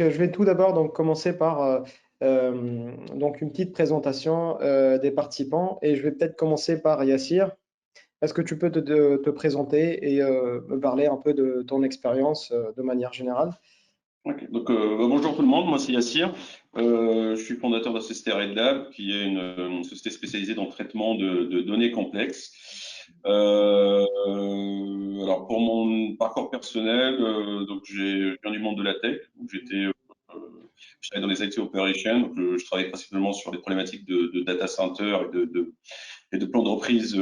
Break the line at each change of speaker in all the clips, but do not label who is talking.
je vais tout d'abord donc commencer par donc une petite présentation des participants et je vais peut-être commencer par Yassir. Est-ce que tu peux te présenter et me parler un peu de ton expérience de manière générale?
Ok. Donc, bonjour tout le monde, moi c'est Yassir. Je suis fondateur de la société Red Lab, qui est une société spécialisée dans le traitement de données complexes. Alors pour mon parcours personnel, donc je viens du monde de la tech, où je travaille dans les IT operations, donc je travaille principalement sur des problématiques de data center et de plans de reprise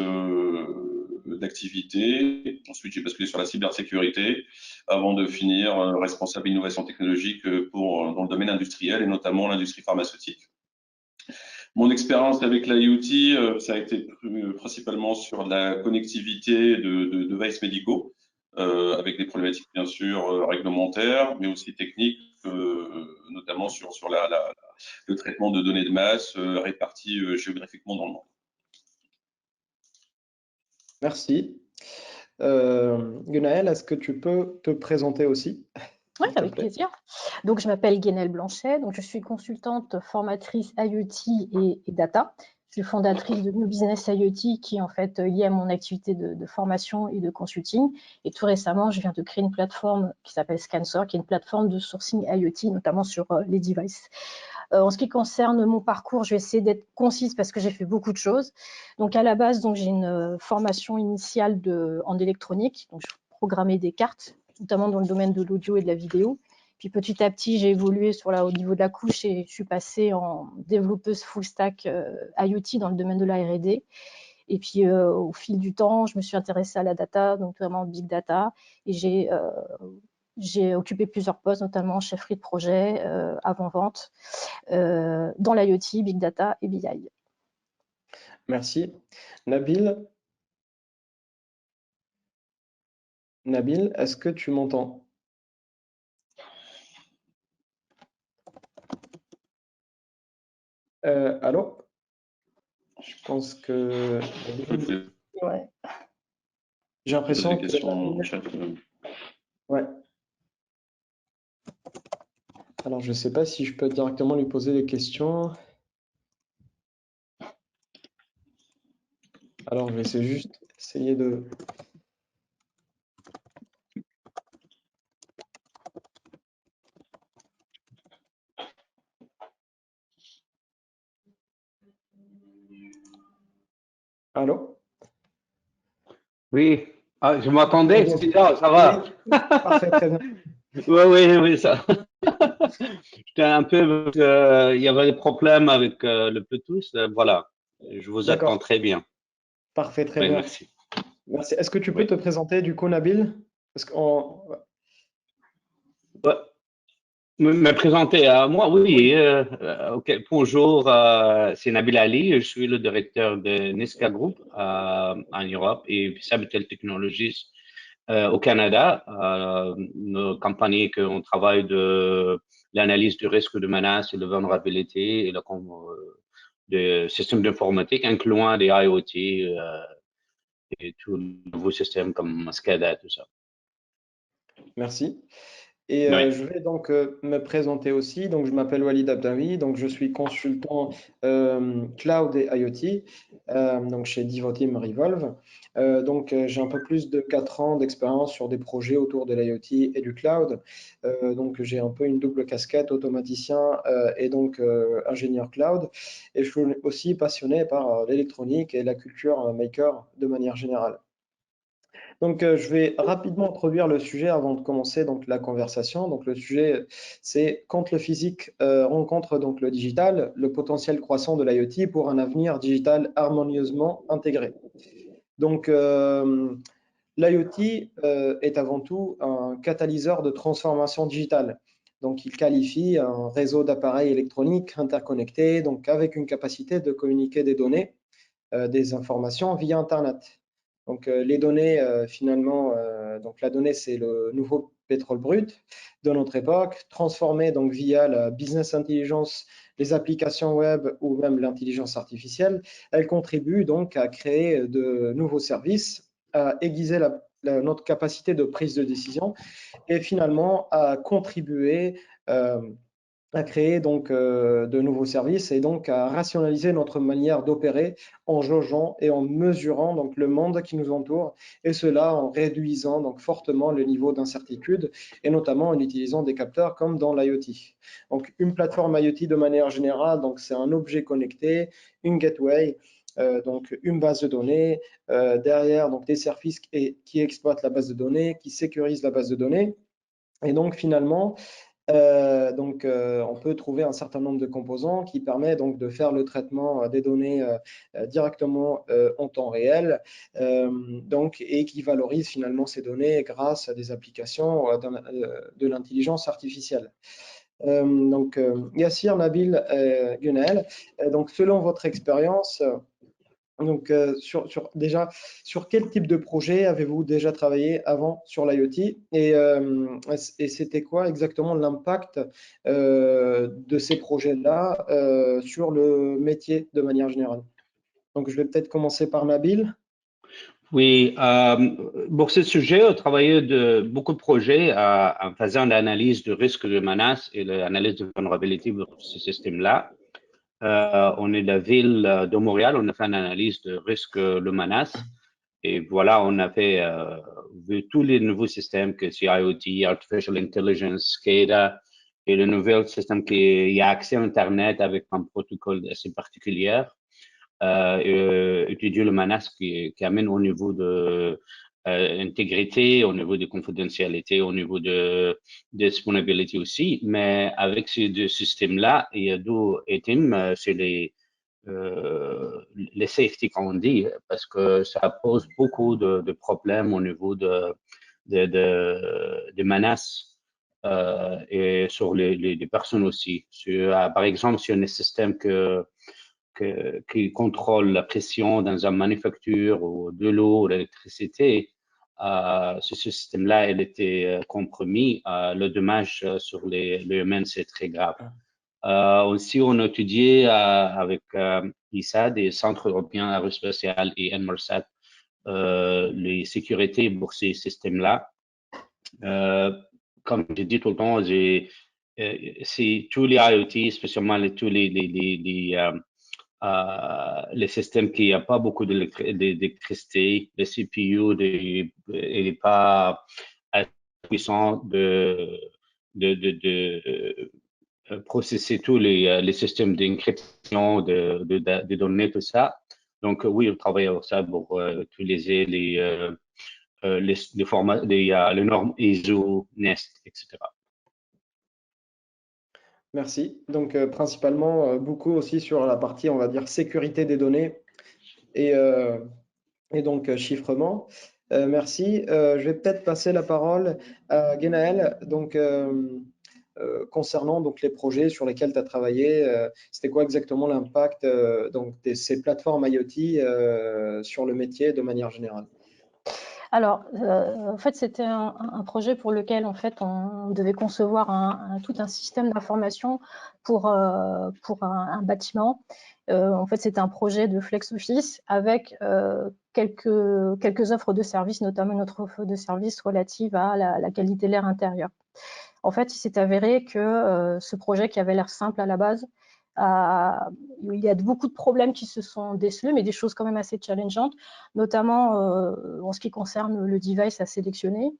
d'activité. Ensuite, j'ai basculé sur la cybersécurité avant de finir responsable innovation technologique dans le domaine industriel et notamment l'industrie pharmaceutique. Mon expérience avec l'IoT, ça a été principalement sur la connectivité de devices médicaux, avec des problématiques bien sûr réglementaires, mais aussi techniques, notamment sur le traitement de données de masse réparties géographiquement dans le monde.
Merci. Gunaël, est-ce que tu peux te présenter aussi?
Oui, avec plaisir. Donc, je m'appelle Guénelle Blanchet, donc je suis consultante formatrice IoT et data. Je suis fondatrice de New Business IoT qui est en fait liée à mon activité de formation et de consulting. Et tout récemment, je viens de créer une plateforme qui s'appelle Scansor, qui est une plateforme de sourcing IoT, notamment sur les devices. En ce qui concerne mon parcours, je vais essayer d'être concise parce que j'ai fait beaucoup de choses. Donc, à la base, j'ai une formation initiale en électronique. Donc, je programmais des cartes, notamment dans le domaine de l'audio et de la vidéo. Puis petit à petit, j'ai évolué au niveau de la couche et je suis passée en développeuse full stack IoT dans le domaine de la R&D. Et puis au fil du temps, je me suis intéressée à la data, donc vraiment big data, et j'ai occupé plusieurs postes, notamment chefferie de projet, avant-vente, dans l'IoT, big data et BI.
Merci. Nabil, est-ce que tu m'entends? Allô? Je pense que
Ouais.
j'ai l'impression que ouais. Alors, je ne sais pas si je peux directement lui poser des questions. Alors, je vais juste essayer de... Allô?
Oui, je m'attendais, ça va.
Oui, parfait, très bien.
Oui, ça. J'étais un peu, il y avait des problèmes avec le Bluetooth, voilà. Je vous attends très bien.
Parfait, très
Oui,
bien.
merci.
Merci. Est-ce que tu peux te présenter du coup, Nabil?
Me présenter à moi, oui. Ok, bonjour, c'est Nabil Ali. Je suis le directeur de Niska Group en Europe et Sabatel Technologies au Canada. Nos compagnies qu'on travaille de l'analyse du risque de menace et de vulnérabilité et de systèmes d'informatique, incluant des IoT et tous les nouveaux systèmes comme SCADA, tout ça.
Merci. Et
Oui.
je vais donc me présenter aussi. Donc, je m'appelle Walid Abdawi. Donc, je suis consultant cloud et IoT donc chez Devoteam Revolve. J'ai un peu plus de 4 ans d'expérience sur des projets autour de l'IoT et du cloud. Donc, j'ai un peu une double casquette, automaticien et donc ingénieur cloud. Et je suis aussi passionné par l'électronique et la culture maker de manière générale. Donc, je vais rapidement introduire le sujet avant de commencer donc, la conversation. Donc, le sujet, c'est quand le physique rencontre donc, le digital, le potentiel croissant de l'IoT pour un avenir digital harmonieusement intégré. Donc, l'IoT est avant tout un catalyseur de transformation digitale. Donc, il qualifie un réseau d'appareils électroniques interconnectés, donc avec une capacité de communiquer des données, des informations via Internet. Donc, les données, finalement, donc la donnée, c'est le nouveau pétrole brut de notre époque, transformé donc via la business intelligence, les applications web ou même l'intelligence artificielle. Elle contribue donc à créer de nouveaux services, à aiguiser notre capacité de prise de décision et finalement à contribuer à créer donc de nouveaux services et donc à rationaliser notre manière d'opérer en jaugeant et en mesurant donc le monde qui nous entoure, et cela en réduisant donc fortement le niveau d'incertitude et notamment en utilisant des capteurs comme dans l'IoT. Donc une plateforme IoT de manière générale, donc c'est un objet connecté, une gateway, donc une base de données, derrière donc des services qui exploitent la base de données, qui sécurisent la base de données. Et donc finalement, on peut trouver un certain nombre de composants qui permettent donc de faire le traitement des données directement en temps réel, et qui valorisent finalement ces données grâce à des applications de l'intelligence artificielle. Yassir, Nabil, Gunaël, donc selon votre expérience, donc, déjà, sur quel type de projet avez-vous déjà travaillé avant sur l'IoT et c'était quoi exactement l'impact de ces projets-là sur le métier de manière générale? Donc, je vais peut-être commencer par Nabil.
Oui, pour ce sujet, on travaillé de beaucoup de projets en faisant l'analyse de risque de menace et l'analyse de vulnérabilité pour ce système-là. On est de la ville de Montréal, on a fait une analyse de risque de menace et voilà, on a fait vu tous les nouveaux systèmes que c'est IoT, Artificial Intelligence, SCADA et le nouvel système qui y a accès à Internet avec un protocole assez particulier. Étudier le menace qui amène au niveau de intégrité, au niveau de confidentialité, au niveau de disponibilité aussi. Mais avec ces deux systèmes-là, il y a deux items, c'est les safety qu'on dit, parce que ça pose beaucoup de problèmes au niveau de menaces et sur les personnes aussi. Par exemple, sur un système qui contrôle la pression dans une manufacture ou de l'eau ou l'électricité, ce système-là, il était compromis. Le dommage sur les humains, c'est très grave. Aussi, on a étudié avec l'ISAD et Centre européen aérospatial et Inmarsat les sécurités pour ces systèmes-là. Comme j'ai dit tout le temps, c'est tous les IoT, spécialement tous les systèmes qui n'ont pas beaucoup d'électricité, le CPU n'est pas assez puissant de processer tous les systèmes d'encryption de données, tout ça. Donc oui, on travaille avec ça pour utiliser les normes ISO, NEST, etc.
Merci. Donc, principalement, beaucoup aussi sur la partie, on va dire, sécurité des données et donc chiffrement. Merci. Je vais peut-être passer la parole à Guénaël. Donc, concernant donc les projets sur lesquels tu as travaillé, c'était quoi exactement l'impact donc de ces plateformes IoT sur le métier de manière générale?
Alors, en fait, c'était un projet pour lequel en fait, on devait concevoir tout un système d'information pour un bâtiment. En fait, c'était un projet de flex office avec quelques offres de services, notamment notre offre de services relative à la qualité de l'air intérieur. En fait, il s'est avéré que ce projet qui avait l'air simple à la base, il y a beaucoup de problèmes qui se sont décelés, mais des choses quand même assez challengeantes, notamment en ce qui concerne le device à sélectionner.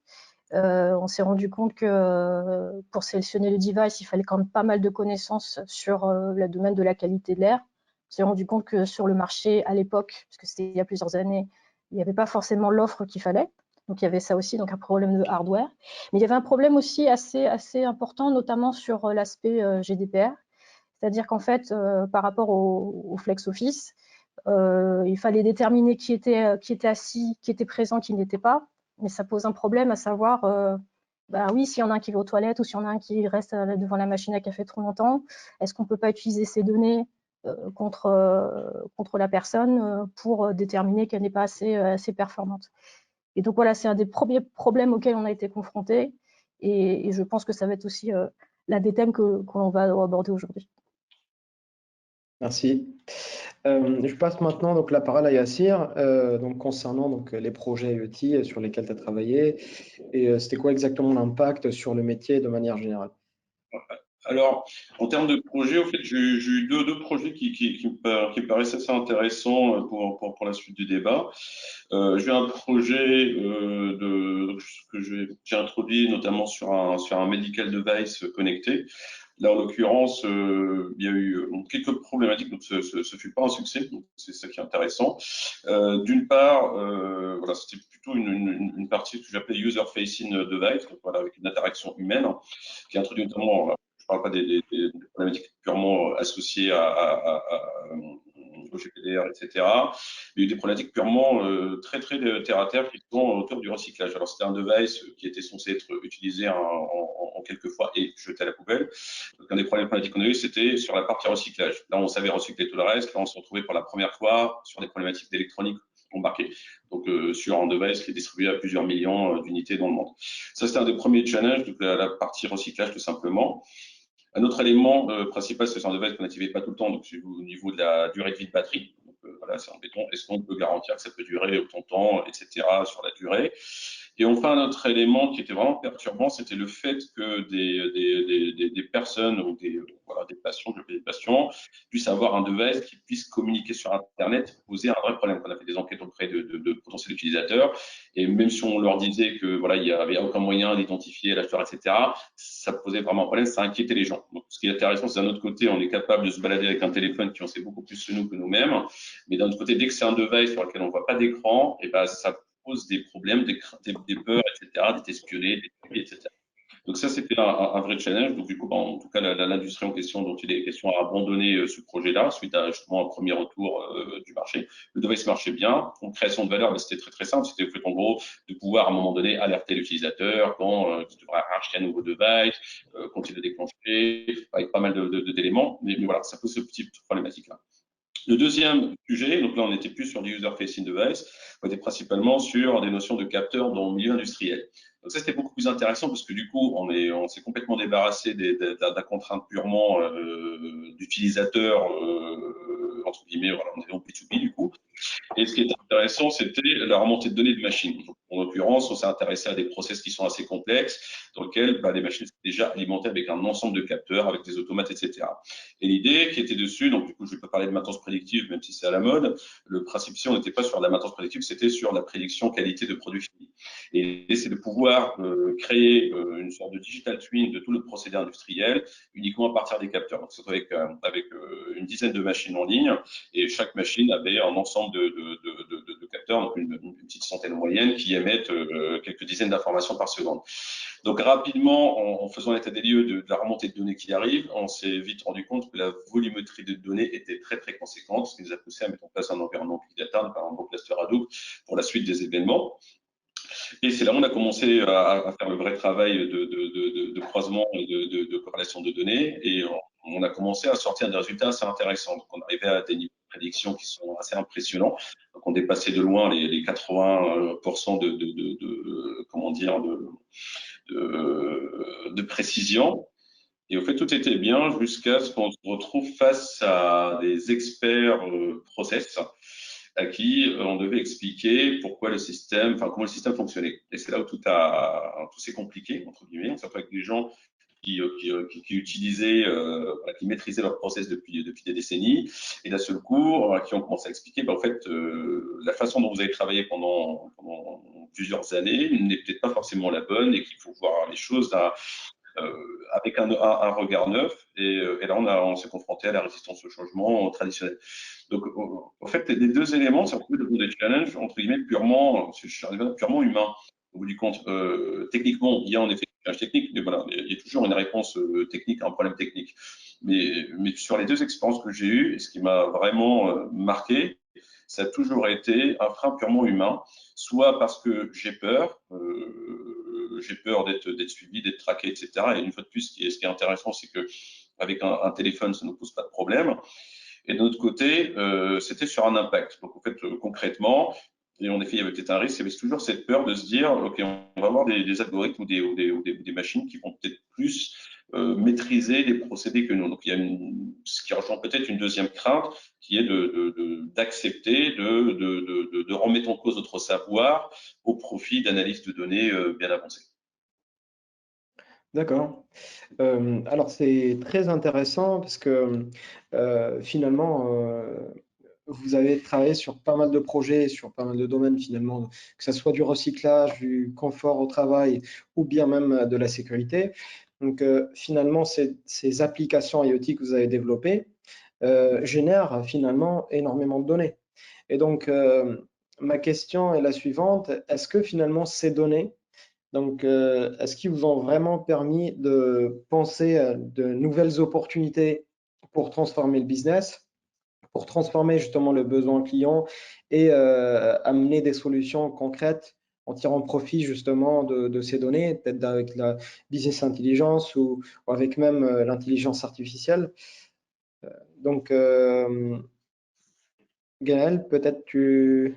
On s'est rendu compte que pour sélectionner le device, il fallait quand même pas mal de connaissances sur le domaine de la qualité de l'air. On s'est rendu compte que sur le marché à l'époque, parce que c'était il y a plusieurs années, il n'y avait pas forcément l'offre qu'il fallait. Donc il y avait ça aussi, donc un problème de hardware. Mais il y avait un problème aussi assez important, notamment sur l'aspect GDPR. C'est-à-dire qu'en fait, par rapport au Flex Office, il fallait déterminer qui était assis, qui était présent, qui n'était pas. Mais ça pose un problème à savoir, oui, s'il y en a un qui va aux toilettes ou s'il y en a un qui reste devant la machine à café trop longtemps, est-ce qu'on ne peut pas utiliser ces données contre la personne pour déterminer qu'elle n'est pas assez performante? Et donc voilà, c'est un des premiers problèmes auxquels on a été confrontés. Et je pense que ça va être aussi l'un des thèmes que l'on va aborder aujourd'hui.
Merci. Je passe maintenant donc la parole à Yassir, donc concernant donc les projets IoT sur lesquels tu as travaillé et c'était quoi exactement l'impact sur le métier de manière générale?
Alors, en termes de projets, au fait, j'ai eu deux projets qui me paraissent assez intéressants pour la suite du débat. J'ai un projet que j'ai introduit notamment sur un medical device connecté. Là, en l'occurrence, il y a eu quelques problématiques, donc ce fut pas un succès, donc c'est ça qui est intéressant. D'une part, voilà, c'était plutôt une partie que j'appelais user-facing device, donc voilà, avec une interaction humaine, qui introduit notamment, je parle pas des problématiques purement associées au GPDR, etc. Mais il y a eu des problématiques purement très terre à terre qui sont autour du recyclage. Alors c'était un device qui était censé être utilisé en quelques fois et jeté à la poubelle. Donc un des problématiques qu'on a eu, c'était sur la partie recyclage. Là, on savait recycler tout le reste. Là, on se retrouvait pour la première fois sur des problématiques d'électronique embarquée. Donc sur un device qui est distribué à plusieurs millions d'unités dans le monde. Ça, c'était un des premiers challenges, donc la partie recyclage tout simplement. Un autre élément principal, c'est un device qu'on n'activait pas tout le temps, donc c'est au niveau de la durée de vie de batterie. Donc, voilà, c'est embêtant. Est-ce qu'on peut garantir que ça peut durer autant de temps, etc., sur la durée? Et enfin, un autre élément qui était vraiment perturbant, c'était le fait que des personnes ou voilà, des patients puissent avoir un device qui puisse communiquer sur Internet, poser un vrai problème. On a fait des enquêtes auprès de potentiels utilisateurs, et même si on leur disait que voilà, il n'y avait aucun moyen d'identifier l'acheteur, etc., ça posait vraiment un problème, ça inquiétait les gens. Donc, ce qui est intéressant, c'est d'un autre côté, on est capable de se balader avec un téléphone qui en sait beaucoup plus sur nous que nous-mêmes, mais d'un autre côté, dès que c'est un device sur lequel on ne voit pas d'écran, et ben ça pose des problèmes, des peurs, etc., d'être espionné, d'être suivi, etc. Donc ça, c'était un vrai challenge. Donc du coup, en tout cas, l'industrie en question dont il est question a abandonné ce projet-là suite à justement un premier retour du marché. Le device marchait bien. En création de valeur, c'était très simple. C'était en gros de pouvoir à un moment donné alerter l'utilisateur quand il devrait racheter un nouveau device, quand il le déclencher, avec pas mal d'éléments. Mais voilà, ça pose ce petit problématique-là. Le deuxième sujet, donc là on n'était plus sur du user-facing device, on était principalement sur des notions de capteurs dans le milieu industriel. Donc ça c'était beaucoup plus intéressant parce que du coup on s'est complètement débarrassé d'un contrainte purement d'utilisateur, entre guillemets, voilà, on est en P2P du coup. Et ce qui est intéressant, c'était la remontée de données de machines. En l'occurrence, on s'est intéressé à des process qui sont assez complexes, dans lesquels les machines sont déjà alimentées avec un ensemble de capteurs, avec des automates, etc. Et l'idée qui était dessus, donc du coup, je ne vais pas parler de maintenance prédictive, même si c'est à la mode. Le principe ici, on n'était pas sur la maintenance prédictive, c'était sur la prédiction qualité de produit fini. Et l'idée, c'est de pouvoir créer une sorte de digital twin de tout le procédé industriel, uniquement à partir des capteurs. Donc, c'est avec une dizaine de machines en ligne, et chaque machine avait un ensemble de capteurs, donc une petite centaine moyenne, qui émettent quelques dizaines d'informations par seconde. Donc rapidement, en faisant l'état des lieux de la remontée de données qui arrive, on s'est vite rendu compte que la volumétrie de données était très conséquente, ce qui nous a poussé à mettre en place un environnement Big Data, par exemple cluster Hadoop, pour la suite des événements. Et c'est là où on a commencé à faire le vrai travail de croisement et de corrélation de données, et on a commencé à sortir des résultats assez intéressants. Donc on arrivait à des niveaux de prédiction qui sont assez impressionnants. Donc on dépassait de loin les 80% comment dire, de précision. Et au fait, tout était bien jusqu'à ce qu'on se retrouve face à des experts process à qui on devait expliquer pourquoi le système, enfin comment le système fonctionnait. Et c'est là où tout s'est compliqué, entre guillemets. On s'est retrouvé avec des gens qui utilisaient, qui maîtrisaient leur process depuis des décennies, et d'un seul coup, qui ont commencé à expliquer, en fait, la façon dont vous avez travaillé pendant plusieurs années n'est peut-être pas forcément la bonne, et qu'il faut voir les choses avec un regard neuf. Et là, on s'est confronté à la résistance au changement traditionnel. Donc, en fait, les deux éléments, c'est un peu des challenges, entre guillemets, purement humains. Au bout du compte, techniquement, il y a en effet un challenge technique, mais voilà, il y a toujours une réponse technique à un problème technique. Mais sur les deux expériences que j'ai eues, et ce qui m'a vraiment marqué, ça a toujours été un frein purement humain, soit parce que j'ai peur d'être suivi, d'être traqué, etc. Et une fois de plus, ce qui est intéressant, c'est que avec un téléphone, ça ne nous pose pas de problème. Et de notre côté, c'était sur un impact. Donc en fait, concrètement, et en effet, il y avait peut-être un risque, il y avait toujours cette peur de se dire, OK, on va avoir des algorithmes ou des machines qui vont peut-être plus maîtriser les procédés que nous. Donc, il y a ce qui rejoint peut-être une deuxième crainte, qui est d'accepter de remettre en cause notre savoir au profit d'analyses de données bien avancées.
D'accord. Alors, c'est très intéressant parce que finalement, vous avez travaillé sur pas mal de projets, sur pas mal de domaines finalement, que ce soit du recyclage, du confort au travail ou bien même de la sécurité. Donc, finalement, ces applications IoT que vous avez développées génèrent finalement énormément de données. Et donc, ma question est la suivante. Est-ce que finalement ces données, donc, est-ce qu'ils vous ont vraiment permis de penser à de nouvelles opportunités pour transformer le business, pour transformer justement le besoin client et amener des solutions concrètes en tirant profit justement de ces données, peut-être avec la business intelligence ou avec même l'intelligence artificielle. Donc, Gaël, peut-être tu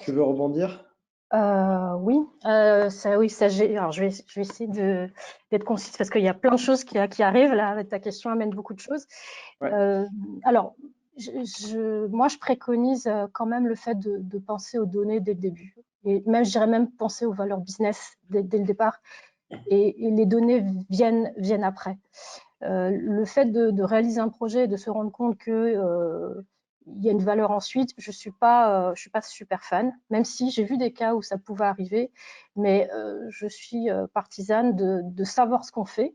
veux rebondir?
Oui, alors je vais essayer d'être concise parce qu'il y a plein de choses qui arrivent là. Ta question amène beaucoup de choses.
Ouais.
Alors, moi, je préconise quand même le fait de penser aux données dès le début. Et même, je dirais même penser aux valeurs business dès le départ. Et les données viennent après. Le fait de réaliser un projet, de se rendre compte que il y a une valeur ensuite, je suis pas super fan, même si j'ai vu des cas où ça pouvait arriver, mais je suis partisane de savoir ce qu'on fait,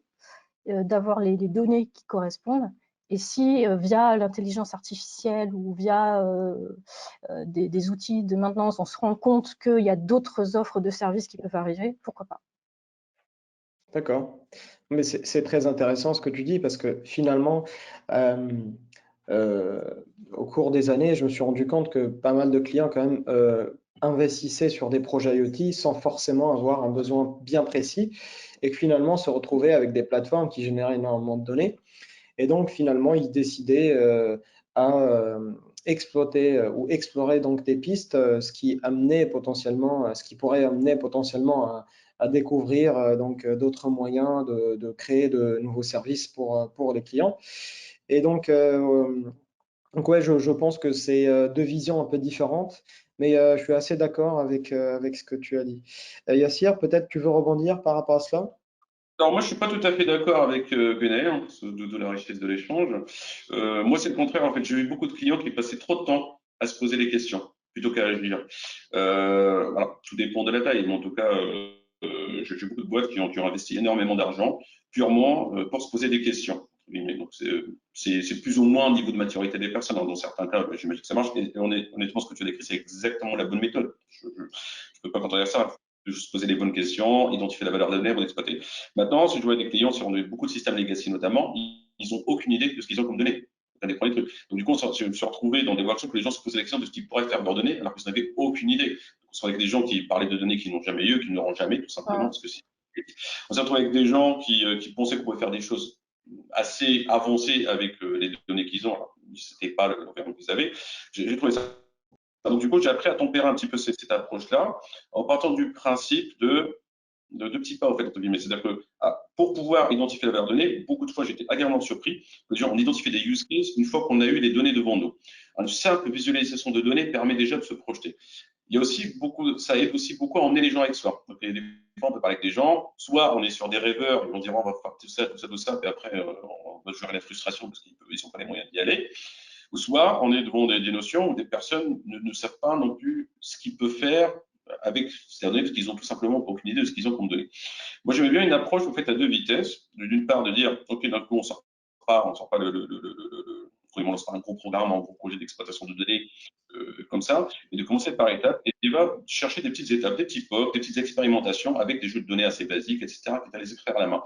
d'avoir les données qui correspondent. Et si via l'intelligence artificielle ou via des outils de maintenance, on se rend compte qu'il y a d'autres offres de services qui peuvent arriver, pourquoi pas?
D'accord. Mais c'est très intéressant ce que tu dis parce que finalement, euh, euh, au cours des années, je me suis rendu compte que pas mal de clients quand même investissaient sur des projets IoT sans forcément avoir un besoin bien précis et que finalement se retrouvaient avec des plateformes qui généraient énormément de données. Et donc finalement, ils décidaient à exploiter ou explorer donc des pistes, ce qui amenait potentiellement, ce qui pourrait amener potentiellement à découvrir donc d'autres moyens de créer de nouveaux services pour les clients. Et donc ouais, je pense que c'est deux visions un peu différentes, mais je suis assez d'accord avec ce que tu as dit. Yassir, peut-être tu veux rebondir par rapport à cela?
Alors moi, je suis pas tout à fait d'accord avec Guenel, hein, de la richesse de l'échange. Moi, c'est le contraire. En fait, j'ai eu beaucoup de clients qui passaient trop de temps à se poser des questions plutôt qu'à agir. Alors, tout dépend de la taille, mais en tout cas, j'ai beaucoup de boîtes qui ont investi énormément d'argent purement pour se poser des questions. Donc, c'est plus ou moins au niveau de maturité des personnes. Dans certains cas, j'imagine que ça marche. Et honnêtement, ce que tu as décrit, c'est exactement la bonne méthode. Je peux pas contredire ça. Il faut juste poser les bonnes questions, identifier la valeur de la donnée, bon exploiter. Maintenant, si je vois des clients, si on a beaucoup de systèmes legacy notamment, ils ont aucune idée de ce qu'ils ont comme données. C'est un des premiers trucs. Donc, du coup, je me suis retrouvé dans des workshops où les gens se posaient la question de ce qu'ils pourraient faire de leurs données, alors qu'ils n'avaient aucune idée. Donc, on se retrouve avec des gens qui parlaient de données qu'ils n'ont jamais eues, qu'ils n'auront jamais, tout simplement, parce que on s'est retrouvé avec des gens qui pensaient qu'on pouvait faire des choses assez avancées avec les données qu'ils ont. Alors, c'était pas l'environnement qu'ils avaient. J'ai trouvé ça. Donc, du coup, j'ai appris à tempérer un petit peu cette approche-là en partant du principe de petits pas, en fait, entre guillemets. C'est-à-dire que pour pouvoir identifier la valeur donnée, beaucoup de fois, j'étais agréablement surpris que déjà, on identifie des use cases une fois qu'on a eu les données devant nous. Une simple visualisation de données permet déjà de se projeter. Il y a aussi ça aide aussi beaucoup à emmener les gens avec soi. Donc, des fois, on peut parler avec des gens, soit on est sur des rêveurs, ils vont dire on va faire tout ça, tout ça, et après, on va gérer la frustration parce qu'ils n'ont pas les moyens d'y aller. Ou soit on est devant des notions où des personnes ne savent pas non plus ce qu'ils peuvent faire avec ces données parce qu'ils ont tout simplement aucune idée de ce qu'ils ont comme données. Moi, j'aimais bien une approche en fait à deux vitesses. D'une part, de dire, OK, d'un coup, on sort pas on lance pas un gros programme, un gros projet d'exploitation de données comme ça, et de commencer par étapes, et il va chercher des petites étapes, des petits POC, des petites expérimentations avec des jeux de données assez basiques, etc., qui va les extraire à la main.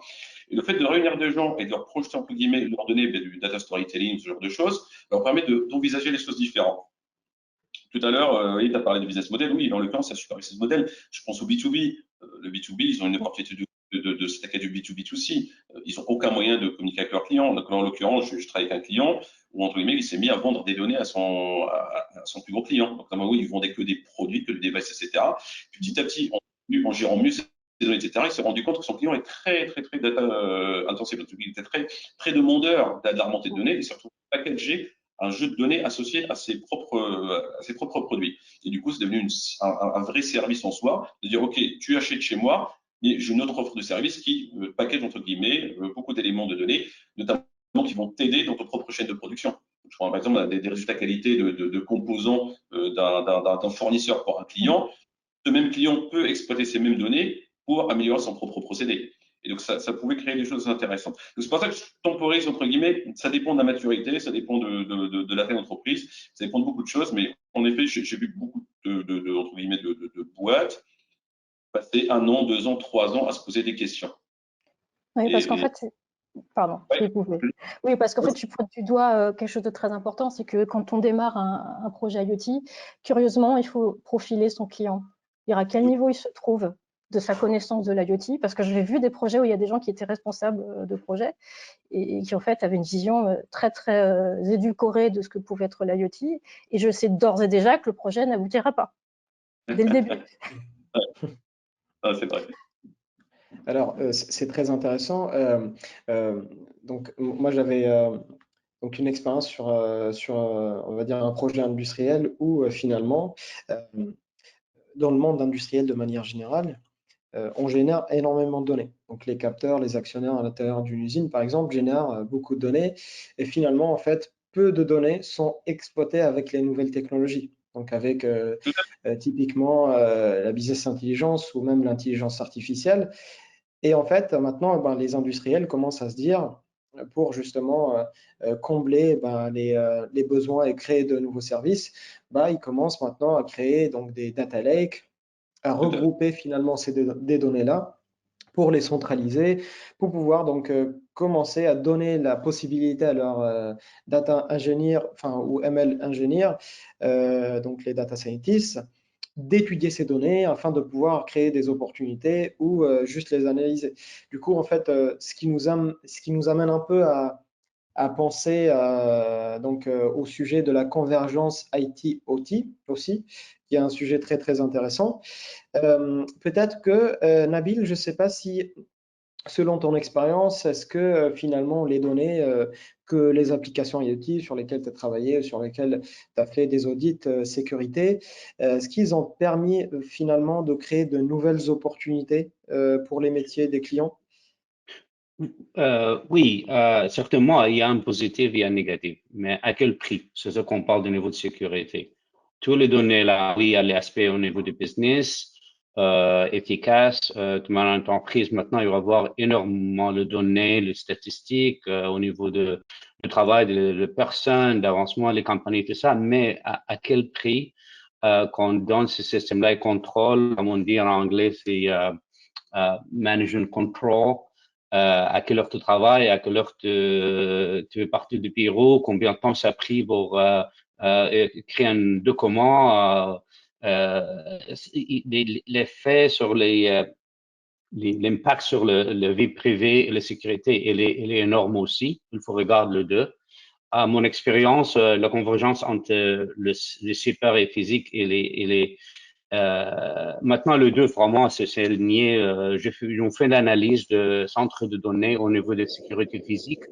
Et le fait de réunir des gens et de leur projeter, entre guillemets, leur donner du data storytelling, ce genre de choses, leur permet d'envisager les choses différentes. Tout à l'heure, tu as parlé de business model. Oui, dans le cas, c'est un super business model. Je pense au B2B. Le B2B, ils ont une opportunité de s'attaquer du B2B2C. Ils n'ont aucun moyen de communiquer avec leurs clients. Donc, en l'occurrence, je travaille avec un client où, entre guillemets, il s'est mis à vendre des données à son plus gros client. Donc, notamment, oui, il vendait que des produits, que des devices, etc. Puis, petit à petit, en gérant mieux ces données, etc., il s'est rendu compte que son client est très, très, très data intensif. Il était très demandeur de la remontée de données et surtout packager un jeu de données associé à ses propres produits. Et du coup, c'est devenu un vrai service en soi, de dire, OK, tu achètes chez moi, mais j'ai une autre offre de service qui package, entre guillemets, beaucoup d'éléments de données, notamment qui vont t'aider dans ton propre chaîne de production. Je prends par exemple des résultats qualité de composants d'un fournisseur pour un client. Ce même client peut exploiter ces mêmes données pour améliorer son propre procédé. Et donc, ça pouvait créer des choses intéressantes. C'est pour ça que je temporise, entre guillemets, ça dépend de la maturité, ça dépend de la taille d'entreprise, ça dépend de beaucoup de choses, mais en effet, j'ai vu beaucoup entre guillemets, de boîtes passer 1 an, 2 ans, 3 ans à se poser des questions.
Oui, parce qu'en fait, pardon, je vais couper. Oui, parce qu'en fait, tu pointes du doigt quelque chose de très important, c'est que quand on démarre un projet IoT, curieusement, il faut profiler son client. Dire à quel niveau il se trouve de sa connaissance de l'IoT, parce que j'ai vu des projets où il y a des gens qui étaient responsables de projets et qui en fait avaient une vision très très édulcorée de ce que pouvait être l'IoT, et je sais d'ores et déjà que le projet n'aboutira pas dès le début.
C'est vrai.
Alors, c'est très intéressant. Donc, moi, j'avais donc une expérience sur, on va dire, un projet industriel où finalement, dans le monde industriel de manière générale, on génère énormément de données. Donc, les capteurs, les actionnaires à l'intérieur d'une usine, par exemple, génèrent beaucoup de données. Et finalement, en fait, peu de données sont exploitées avec les nouvelles technologies. Donc, avec typiquement la business intelligence ou même l'intelligence artificielle. Et en fait, maintenant, les industriels commencent à se dire, pour justement combler les besoins et créer de nouveaux services, ils commencent maintenant à créer donc des data lakes, à regrouper finalement des données-là pour les centraliser, pour pouvoir donc commencer à donner la possibilité à leurs data ingénieurs, enfin ou ML ingénieurs, donc les data scientists, d'étudier ces données afin de pouvoir créer des opportunités ou juste les analyser. Du coup, en fait, ce qui nous amène un peu à penser donc, au sujet de la convergence IT-OT aussi, qui est un sujet très, très intéressant. Peut-être que, Nabil, je ne sais pas si, selon ton expérience, est-ce que finalement les données que les applications IoT sur lesquelles tu as travaillé, sur lesquelles tu as fait des audits sécurité, est-ce qu'ils ont permis finalement de créer de nouvelles opportunités pour les métiers des clients?
Oui, certainement, il y a un positif et un négatif, mais à quel prix? C'est ce qu'on parle de niveau de sécurité. Tous les données là, oui, il y a l'aspect au niveau du business, efficace. Dans l'entreprise, maintenant, il va y avoir énormément de données, les statistiques au niveau de travail de personnes, d'avancement, les compagnies, tout ça, mais à quel prix qu'on donne ce système-là et contrôle, comme on dit en anglais, c'est management control. À quelle heure tu travailles, à quelle heure tu es parti du bureau, combien de temps ça a pris pour créer un document, l'effet sur l'impact sur le vie privée et la sécurité, elle est énorme aussi. Il faut regarder le deux. À mon expérience, la convergence entre le cyber et physique et les maintenant, le deux, vraiment, c'est lié. Ils ont fait l'analyse de centres de données au niveau de sécurité physique.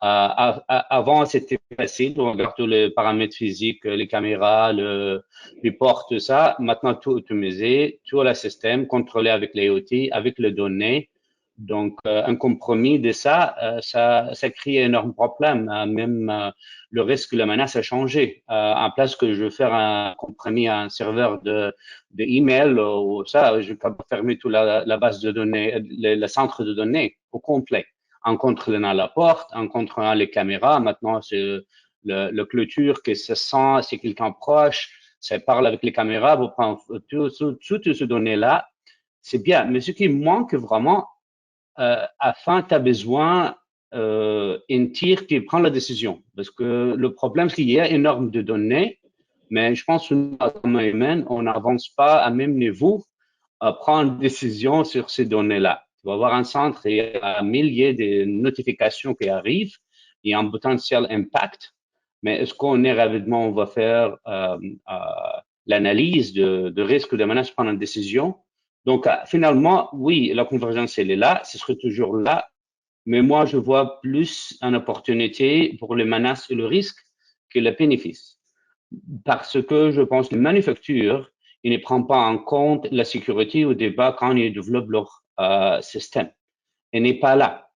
Avant, c'était facile. On regarde tous les paramètres physiques, les caméras, les portes, tout ça. Maintenant, tout automisé, tout le système contrôlé avec les IoT, avec les données. Donc, un compromis de ça crée un énorme problème. Même le risque, la menace a changé. En place que je veux faire un compromis à un serveur de email ou ça, je peux fermer toute la base de données, le centre de données au complet. En contrôlant la porte, en contrôlant les caméras. Maintenant, c'est le clôture que ça sent, c'est quelqu'un proche, ça parle avec les caméras, vous prenez toutes ces données-là. C'est bien. Mais ce qui manque vraiment, afin tu as besoin un tir qui prend la décision. Parce que le problème, c'est qu'il y a énormément de données, mais je pense que nous, comme humains, on n'avance pas à même niveau à prendre une décision sur ces données-là. Tu vas avoir un centre et il y a un millier de notifications qui arrivent, il y a un potentiel impact, mais est-ce qu'on est rapidement, on va faire l'analyse de risque de menace, prendre une décision? Donc, finalement, oui, la convergence, elle est là, ce serait toujours là, mais moi, je vois plus une opportunité pour les menaces et le risque que le bénéfice. Parce que je pense que les manufactures, ils ne prennent pas en compte la sécurité au débat quand ils développent leur système. Elle n'est pas là.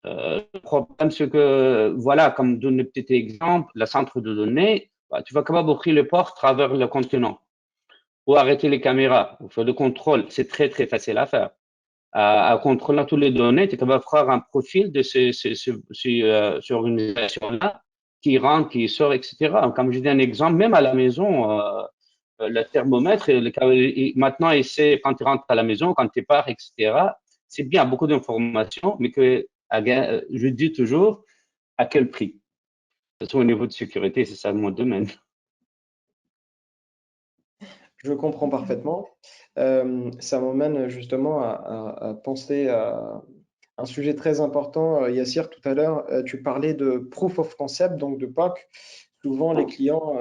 Le problème, c'est que, voilà, comme donne un petit exemple, le centre de données, bah, tu vas capable d'ouvrir les portes à travers le continent ou arrêter les caméras ou faire le contrôle. C'est très, très facile à faire. À contrôler toutes les données, tu es capable de faire un profil de ces organisations-là qui rentre, qui sort, etc. Comme je dis un exemple, même à la maison, le thermomètre, maintenant, il sait quand tu rentres à la maison, quand tu pars, etc. C'est bien, beaucoup d'informations, mais que je dis toujours à quel prix. Surtout au niveau de sécurité, c'est ça mon domaine.
Je comprends parfaitement. Ça m'emmène justement à penser à un sujet très important. Yassir, tout à l'heure, tu parlais de proof of concept, donc de POC. Souvent, les clients,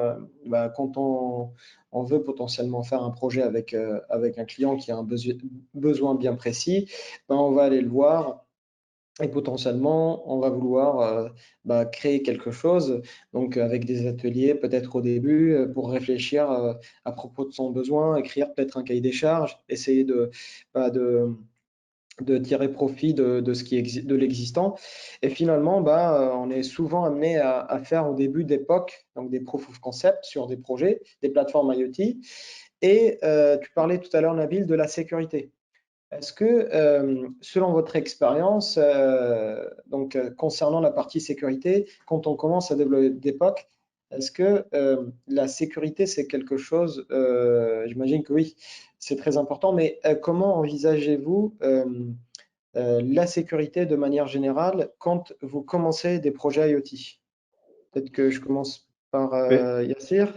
quand on veut potentiellement faire un projet avec un client qui a un besoin bien précis, on va aller le voir. Et potentiellement, on va vouloir créer quelque chose, donc avec des ateliers peut-être au début pour réfléchir à propos de son besoin, écrire peut-être un cahier des charges, essayer bah, de, de tirer profit de ce de l'existant. Et finalement, on est souvent amené à faire au début d'époque, donc des proof of concept sur des projets, des plateformes IoT. Et tu parlais tout à l'heure, Nabil, de la sécurité. Est-ce que, selon votre expérience, concernant la partie sécurité, quand on commence à développer des POC, est-ce que la sécurité, c'est quelque chose, j'imagine que oui, c'est très important, mais comment envisagez-vous la sécurité de manière générale quand vous commencez des projets IoT? Peut-être que je commence par Yassir,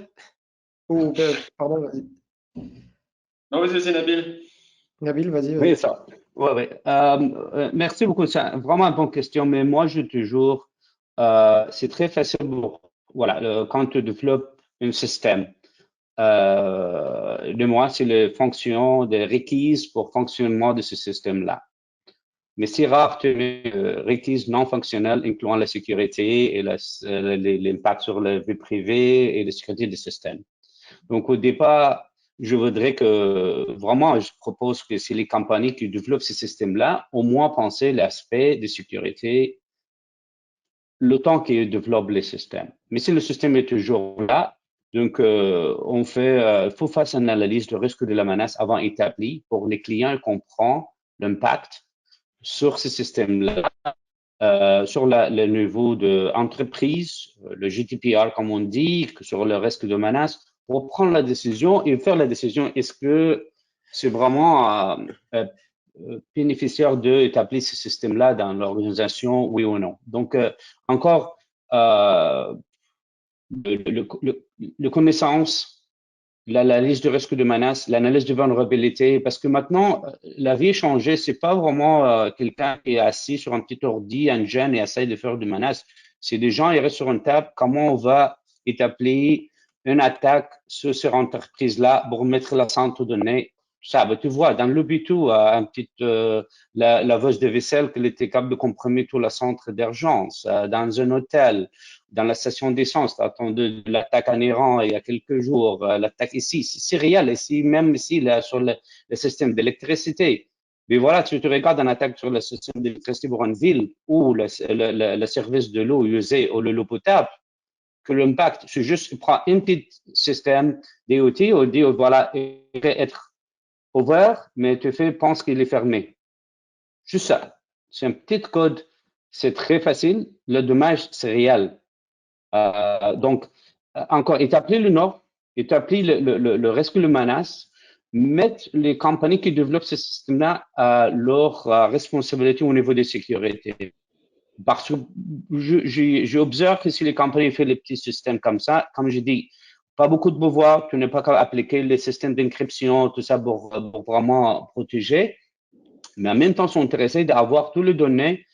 ou pardon, vas-y.
Non, vas-y, c'est Nabil.
Nabil, vas-y,
Oui,
vas-y.
ça. Ouais, ouais. Merci beaucoup. C'est vraiment une bonne question, mais moi, je toujours, c'est très facile pour, voilà, quand tu développes un système, de moi, c'est les fonctions des requises pour fonctionnement de ce système-là. Mais c'est rare que requises non fonctionnelles, incluant la sécurité et l'impact sur la vie privée et la sécurité du système. Donc, au départ, je voudrais que vraiment, je propose que c'est les compagnies qui développent ces systèmes-là, au moins penser l'aspect de sécurité le temps qu'ils développent les systèmes. Mais si le système est toujours là, donc faut faire une analyse de risque de la menace avant établie pour les clients comprendre l'impact sur ces systèmes-là, sur le niveau de entreprise, le GDPR comme on dit, sur le risque de menace, pour prendre la décision et faire la décision, est-ce que c'est vraiment bénéficiaire d'établir ce système-là dans l'organisation, oui ou non. Donc, encore, le connaissance, l'analyse du risque de menace, l'analyse de vulnérabilité, parce que maintenant, la vie est changée. C'est pas vraiment quelqu'un qui est assis sur un petit ordi, un jeune et essaie de faire des menaces. C'est des gens, ils restent sur une table. Comment on va établir une attaque sur cette entreprise-là pour mettre la centre de données? Ça, ben, tu vois, dans l'hôpital, la laveuse de vaisselle qui était capable de compromettre tout le centre d'urgence, dans un hôtel, dans la station d'essence, attendu l'attaque en Iran il y a quelques jours, l'attaque ici, c'est réel, ici, même ici, là, sur le système d'électricité. Mais voilà, tu te regardes une attaque sur le système d'électricité pour une ville ou le service de l'eau usée ou l'eau potable, que l'impact, c'est juste, tu prends un petit système DOT, ou dit, voilà, il peut être ouvert, mais tu penses qu'il est fermé. Juste ça. C'est un petit code. C'est très facile. Le dommage, c'est réel. Donc, encore, établir le nord, établir le risque, le menace, mettre les compagnies qui développent ce système-là à leur responsabilité au niveau de sécurité. Parce que j'observe que si les compagnies font les petits systèmes comme ça, comme je dis, pas beaucoup de pouvoir, tu n'es pas capable d'appliquer les systèmes d'encryption, tout ça pour vraiment protéger, mais en même temps, ils sont intéressés d'avoir toutes les données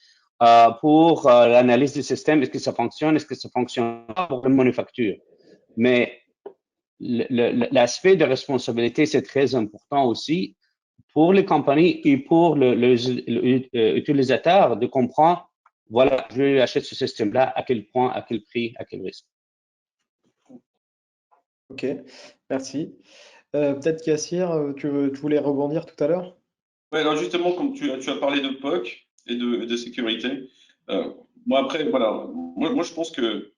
pour l'analyse du système. Est-ce que ça fonctionne? Est-ce que ça fonctionne pas pour une manufacture? Mais l'aspect de responsabilité, c'est très important aussi pour les compagnies et pour l'utilisateur de comprendre, voilà, je achète ce système-là, à quel point, à quel prix, à quel risque.
Ok, merci. Peut-être Yassir, tu voulais rebondir tout à l'heure?
Ouais, alors justement, comme tu as parlé de POC et de sécurité, moi après, voilà, moi je pense que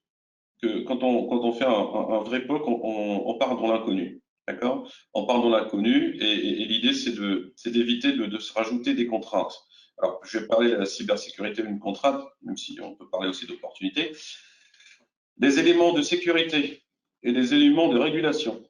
quand on fait un vrai POC, on part dans l'inconnu. D'accord? On part dans l'inconnu et l'idée, c'est d'éviter de se rajouter des contraintes. Alors, je vais parler de la cybersécurité une contrainte, même si on peut parler aussi d'opportunités. Les éléments de sécurité et les éléments de régulation,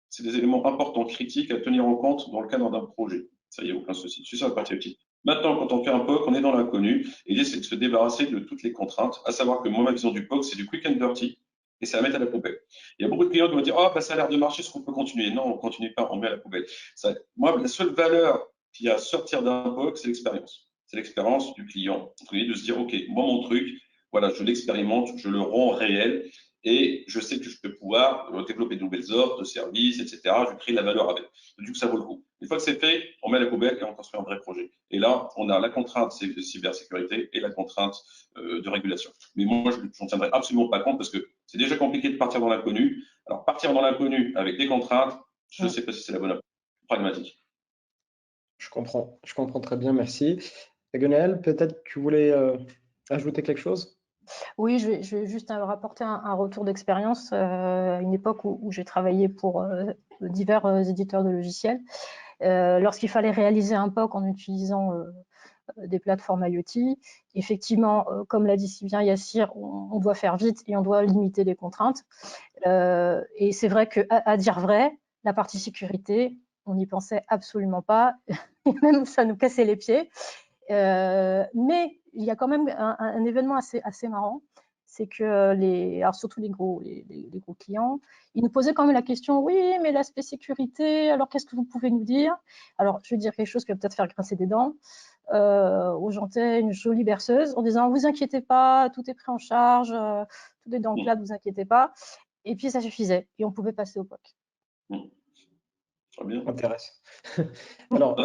c'est des éléments importants, critiques à tenir en compte dans le cadre d'un projet. Ça y est, aucun souci. C'est ça la partie utile. Maintenant, quand on fait un POC, on est dans l'inconnu. L'idée, c'est de se débarrasser de toutes les contraintes, à savoir que moi, ma vision du POC, c'est du quick and dirty et c'est à mettre à la poubelle. Il y a beaucoup de clients qui vont dire, oh, bah, ça a l'air de marcher, est-ce qu'on peut continuer? Non, on ne continue pas, on met à la poubelle. Ça, moi, la seule valeur qu'il y a à sortir d'un POC, c'est l'expérience. C'est l'expérience du client. De se dire, OK, moi, mon truc, voilà, je l'expérimente, je le rends réel et je sais que je vais pouvoir développer de nouvelles offres, de services, etc. Je crée de la valeur avec. Du coup, ça vaut le coup. Une fois que c'est fait, on met à la poubelle et on construit un vrai projet. Et là, on a la contrainte de cybersécurité et la contrainte de régulation. Mais moi, je n'en tiendrai absolument pas compte parce que c'est déjà compliqué de partir dans l'inconnu. Alors, partir dans l'inconnu avec des contraintes, je ne sais pas si c'est la bonne approche. Pragmatique.
Je comprends très bien, merci. Guenel, peut-être tu voulais ajouter quelque chose?
Oui, je vais juste rapporter un retour d'expérience à une époque où j'ai travaillé pour divers éditeurs de logiciels. Lorsqu'il fallait réaliser un POC en utilisant des plateformes IoT, effectivement, comme l'a dit si bien Yassir, on doit faire vite et on doit limiter les contraintes. Et c'est vrai qu'à dire vrai, la partie sécurité, on n'y pensait absolument pas, et même ça nous cassait les pieds. Mais il y a quand même un événement assez marrant, c'est que alors surtout les gros clients, ils nous posaient quand même la question, oui, mais l'aspect sécurité, alors qu'est-ce que vous pouvez nous dire? Alors, je vais dire quelque chose qui va peut-être faire grincer des dents. Aux jantais une jolie berceuse en disant, vous inquiétez pas, tout est pris en charge, tout est dans le cloud, vous inquiétez pas. Et puis ça suffisait, et on pouvait passer au POC.
Très bien.
Intéressant. Alors,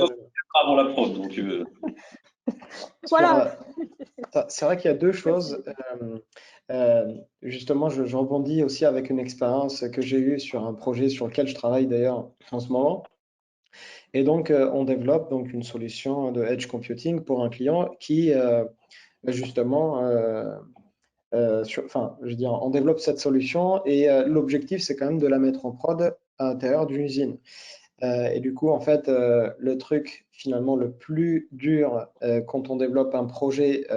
avant la prod, donc.
Voilà.
C'est vrai qu'il y a deux choses. Justement, je rebondis aussi avec une expérience que j'ai eue sur un projet sur lequel je travaille d'ailleurs en ce moment. Et donc, on développe donc une solution de edge computing pour un client qui, justement, je veux dire, on développe cette solution et l'objectif, c'est quand même de la mettre en prod à l'intérieur d'une usine. Et du coup, en fait, le truc finalement le plus dur quand on développe un projet,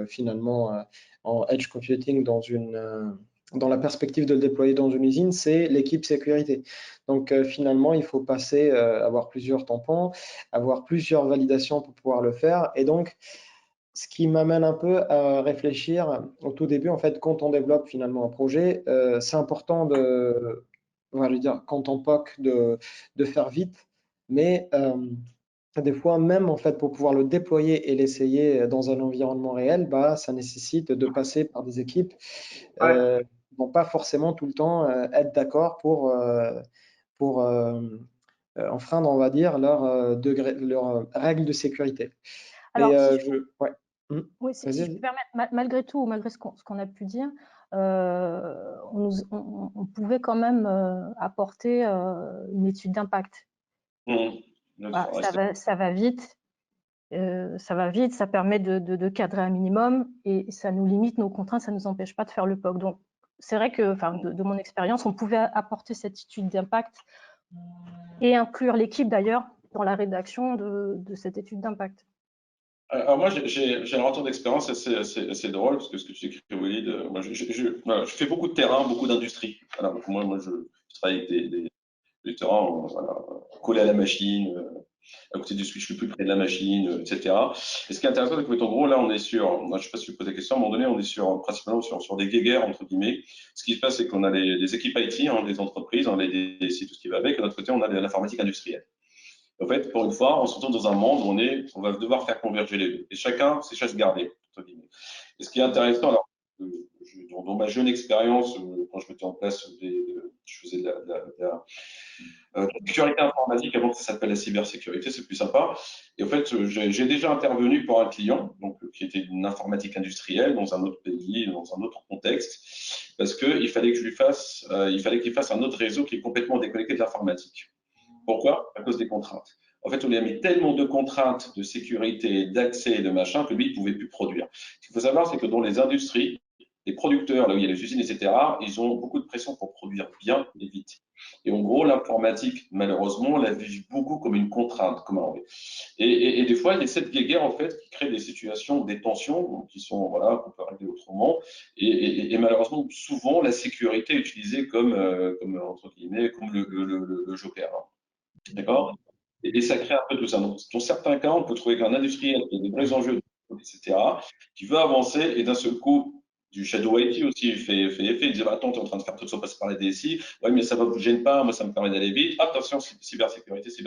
finalement en edge computing dans la perspective de le déployer dans une usine, c'est l'équipe sécurité. Donc finalement, il faut passer, avoir plusieurs tampons, avoir plusieurs validations pour pouvoir le faire. Et donc, ce qui m'amène un peu à réfléchir au tout début, en fait, quand on développe finalement un projet, c'est important je veux dire, quand on POC, de faire vite, mais des fois, même en fait, pour pouvoir le déployer et l'essayer dans un environnement réel, bah, ça nécessite de passer par des équipes qui vont pas forcément tout le temps être d'accord pour enfreindre, on va dire, leurs règles de sécurité.
Alors,
Mais
si
ouais.
oui, si
Vas-y,
je peux permettre, malgré tout, malgré ce qu'on a pu dire, on pouvait quand même apporter une étude d'impact. Voilà, ça va vite, ça permet de cadrer un minimum et ça nous limite nos contraintes, ça ne nous empêche pas de faire le POC. Donc, c'est vrai que, de mon expérience, on pouvait apporter cette étude d'impact et inclure l'équipe d'ailleurs dans la rédaction de cette étude d'impact.
Alors moi, j'ai un retour d'expérience assez drôle, parce que ce que tu écris, Walid, moi, voilà, je fais beaucoup de terrain, beaucoup d'industrie. Voilà, donc moi je travaille avec des terrains voilà, collés à la machine, à côté du switch le plus près de la machine, etc. Et ce qui est intéressant, c'est que, en gros, là, on est sur, je ne sais pas si tu poses la question, à un moment donné, on est principalement sur des guéguerres, entre guillemets. Ce qui se passe, c'est qu'on a des équipes IT, des entreprises, on a des DSI, tout ce qui va avec, et de l'autre côté, on a de l'informatique industrielle. En fait, pour une fois, on se retrouve dans un monde où on va devoir faire converger les deux. Et chacun ses chasses gardées, entre guillemets. Et ce qui est intéressant, alors, dans ma jeune expérience, quand je mettais en place Je faisais de la sécurité informatique avant que ça s'appelle la cybersécurité, c'est plus sympa. Et en fait, j'ai déjà intervenu pour un client, donc qui était une informatique industrielle dans un autre pays, dans un autre contexte, parce qu'il fallait que je lui fasse, il fallait qu'il fasse un autre réseau qui est complètement déconnecté de l'informatique. Pourquoi? À cause des contraintes. En fait, on lui a mis tellement de contraintes de sécurité, d'accès et de machin que lui, il ne pouvait plus produire. Ce qu'il faut savoir, c'est que dans les industries, les producteurs, là où il y a les usines, etc., ils ont beaucoup de pression pour produire bien et vite. Et en gros, l'informatique, malheureusement, on la vit beaucoup comme une contrainte, comme un et des fois, il y a cette guerre en fait qui crée des situations, des tensions qui sont voilà qu'on peut régler autrement. Et malheureusement, souvent, la sécurité est utilisée comme, comme entre guillemets, comme le joker. Hein. D'accord? Et ça crée un peu tout ça. Donc, dans certains cas, on peut trouver qu'un industriel qui a des vrais enjeux, etc., qui veut avancer et d'un seul coup, du shadow IT aussi fait effet. Il dit, bah, attends, tu es en train de faire tout ça passer par les DSI. Oui, mais ça ne vous gêne pas. Moi, ça me permet d'aller vite. Attention, cybersécurité, ça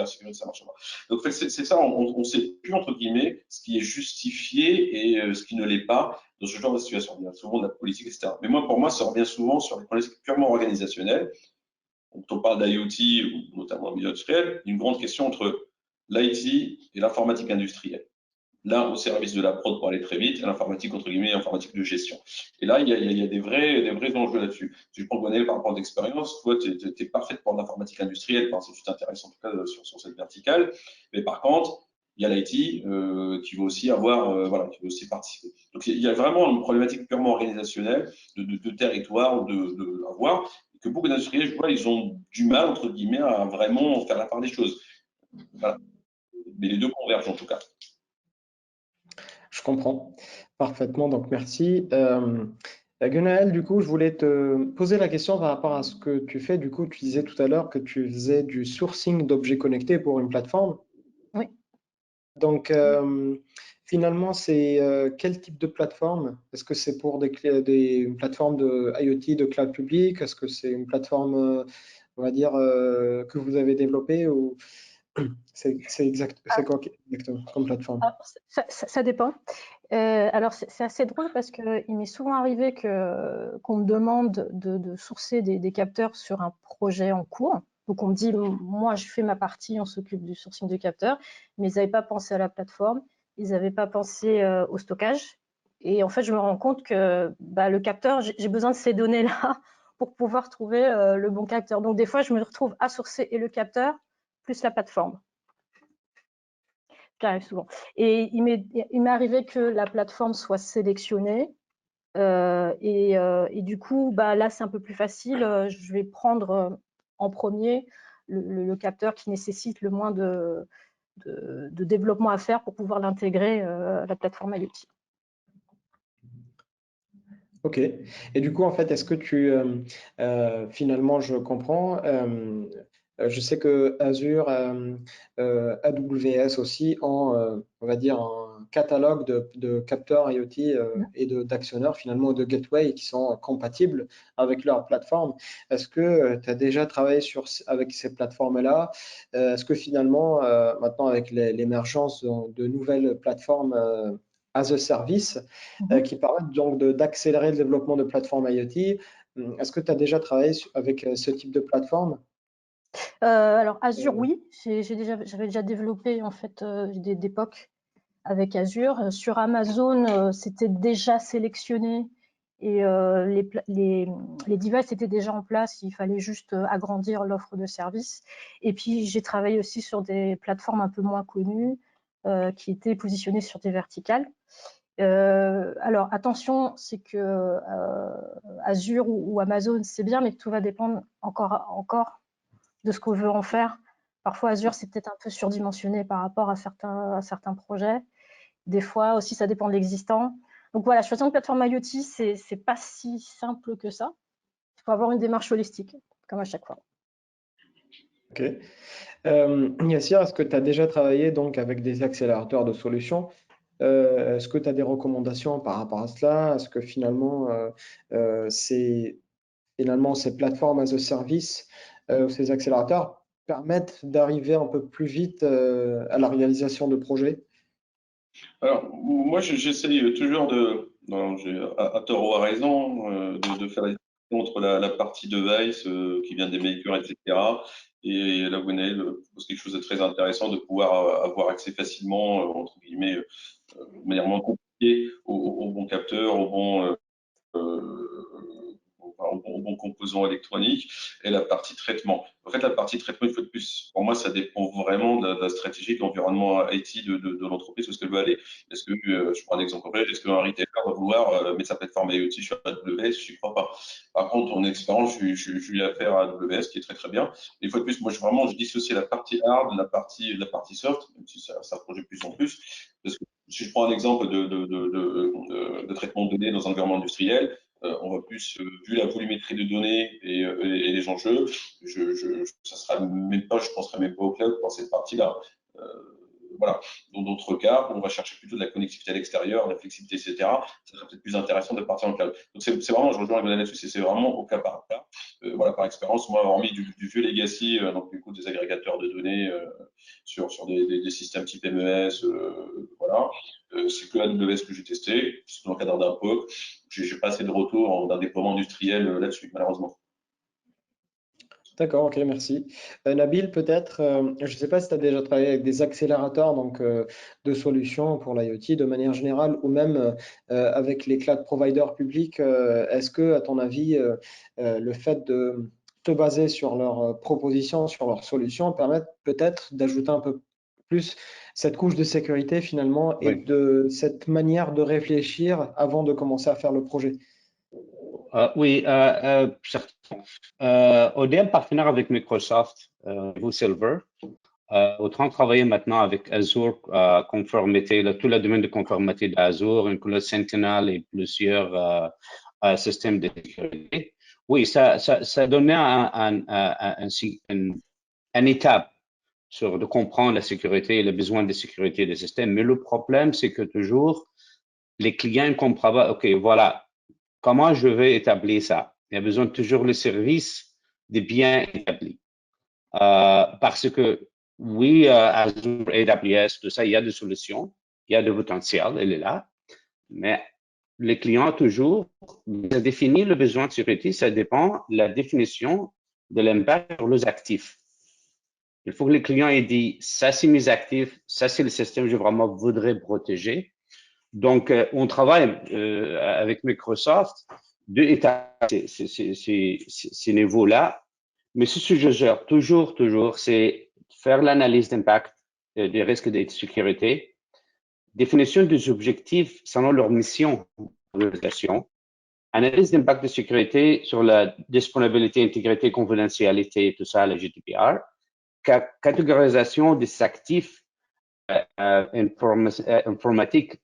marche pas. Donc, c'est ça, on ne sait plus, entre guillemets, ce qui est justifié et ce qui ne l'est pas dans ce genre de situation. Il y a souvent de la politique, etc. Mais moi, pour moi, ça revient souvent sur les problématiques purement organisationnelles. Quand on parle d'IoT, ou notamment en milieu industriel, une grande question entre l'IT et l'informatique industrielle. L'un au service de la prod pour aller très vite, et l'informatique, entre guillemets, informatique de gestion. Et là, il y a des vrais enjeux là-dessus. Si je prends Gwenaëlle par rapport à d'expérience, toi, tu es parfaite pour l'informatique industrielle, si tu t'intéresses en tout cas sur cette verticale. Mais par contre, il y a l'IT qui veut aussi avoir, voilà, qui veut aussi participer. Donc, il y a vraiment une problématique purement organisationnelle, de territoire, à voir, que beaucoup d'industriels, je vois, ils ont du mal, entre guillemets, à vraiment faire la part des choses. Voilà. Mais les deux convergent en tout cas.
Je comprends parfaitement, donc merci. Gwenaëlle, du coup, je voulais te poser la question par rapport à ce que tu fais. Du coup, tu disais tout à l'heure que tu faisais du sourcing d'objets connectés pour une plateforme.
Oui.
Donc, finalement, c'est quel type de plateforme? Est-ce que c'est pour une plateforme de IoT de cloud public? Est-ce que c'est une plateforme, on va dire, que vous avez développée ou c'est quoi exactement comme plateforme?
Alors, ça dépend. Alors, c'est assez drôle parce qu'il m'est souvent arrivé qu'on me demande de sourcer des capteurs sur un projet en cours. Donc, on me dit, moi, je fais ma partie, on s'occupe du sourcing de capteurs, mais ils n'avaient pas pensé à la plateforme, ils n'avaient pas pensé au stockage. Et en fait, je me rends compte que le capteur, j'ai besoin de ces données-là pour pouvoir trouver le bon capteur. Donc, des fois, je me retrouve à sourcer et le capteur, plus la plateforme. Qui arrive souvent. Et il m'est arrivé que la plateforme soit sélectionnée. Et du coup, là, c'est un peu plus facile. Je vais prendre en premier le capteur qui nécessite le moins de développement à faire pour pouvoir l'intégrer à la plateforme IoT.
Ok. Et du coup, en fait, est-ce que finalement, je comprends, je sais que Azure, AWS aussi ont, on va dire, un catalogue de capteurs IoT et d'actionneurs, finalement, de gateway qui sont compatibles avec leur plateforme. Est-ce que tu as déjà travaillé avec ces plateformes-là? Est-ce que finalement, maintenant, avec l'émergence de nouvelles plateformes as a service, qui permettent donc d'accélérer le développement de plateformes IoT. Est-ce que tu as déjà travaillé avec ce type de plateforme?
Alors Azure, oui, j'avais déjà développé en fait des POC avec Azure. Sur Amazon, c'était déjà sélectionné et les devices étaient déjà en place. Il fallait juste agrandir l'offre de service. Et puis j'ai travaillé aussi sur des plateformes un peu moins connues qui étaient positionnées sur des verticales. Alors attention, c'est que Azure ou Amazon, c'est bien, mais tout va dépendre encore de ce qu'on veut en faire. Parfois, Azure, c'est peut-être un peu surdimensionné par rapport à certains projets. Des fois aussi, ça dépend de l'existant. Donc voilà, choisir une plateforme IoT, c'est pas si simple que ça. Il faut avoir une démarche holistique, comme à chaque fois.
Ok. Yassir, est-ce que tu as déjà travaillé donc avec des accélérateurs de solutions? Est-ce que tu as des recommandations par rapport à cela? Est-ce que finalement, ces plateformes as a service, ces accélérateurs permettent d'arriver un peu plus vite à la réalisation de projets?
Alors, moi, j'essaye toujours à tort ou à raison, de faire entre la partie device qui vient des makers, etc. Et là, Gwenaël propose quelque chose de très intéressant, de pouvoir avoir accès facilement, entre guillemets, de manière moins compliquée, aux bons capteurs, aux bons aux bons composants électroniques et la partie traitement. En fait, la partie traitement, une fois de plus, pour moi, ça dépend vraiment de la stratégie de l'environnement IT de l'entreprise, où est-ce qu'elle veut aller. Est-ce que, je prends un exemple concret, est-ce qu'un retailer va vouloir mettre sa plateforme IoT sur AWS? Je n'y crois pas. Par contre, en expérience, j'ai eu affaire à AWS, qui est très très bien. Et une fois de plus, moi, je dissocie la partie hard, la partie soft, même si ça approche de plus en plus. Parce que si je prends un exemple de traitement de données dans un environnement industriel, on va plus, vu la volumétrie de données et les enjeux, ça sera même pas, je penserai même pas au cloud pour cette partie-là. Voilà. Dans d'autres cas, on va chercher plutôt de la connectivité à l'extérieur, de la flexibilité, etc. Ça serait peut-être plus intéressant de partir en cloud. Donc, c'est vraiment, je rejoins là-dessus, c'est vraiment au cas par cas. Voilà, par expérience, moi, hormis du vieux legacy, donc du coup, des agrégateurs de données sur des systèmes type MES, voilà. C'est que AWS que j'ai testé, c'est dans le cadre d'un POC. J'ai pas assez de retour d'un déploiement industriel là-dessus, malheureusement.
D'accord, ok, merci. Nabil, peut-être, je ne sais pas si tu as déjà travaillé avec des accélérateurs donc, de solutions pour l'IoT de manière générale ou même avec les cloud providers publics. Est-ce que, à ton avis, le fait de te baser sur leurs propositions, sur leurs solutions, permet peut-être d'ajouter un peu plus cette couche de sécurité finalement et
Oui.
de cette manière de réfléchir avant de commencer à faire le projet?
Oui, certainement. On est un partenaire avec Microsoft au niveau Silver. Autant travailler maintenant avec Azure conformité, tout le domaine de conformité d'Azure, incluant Sentinel et plusieurs systèmes de sécurité. Oui, ça donnait une étape de comprendre la sécurité et les besoins de sécurité des systèmes. Mais le problème, c'est que toujours, les clients ne comprennent pas, OK, voilà, comment je vais établir ça? Il y a besoin de toujours le service de bien établi. Parce que oui, Azure, AWS, tout ça, il y a des solutions, il y a du potentiel, elle est là, mais les clients toujours, définir le besoin de sécurité, ça dépend de la définition de l'impact sur les actifs. Il faut que les clients aient dit, ça c'est mes actifs, ça c'est le système que je vraiment voudrais protéger. Donc, on travaille avec Microsoft deux étapes, ces niveaux-là. Mais ce que je gère toujours, c'est faire l'analyse d'impact des risques de sécurité, définition des objectifs selon leur mission d'organisation, analyse d'impact de sécurité sur la disponibilité, intégrité, confidentialité, tout ça, la GDPR, catégorisation des actifs informatiques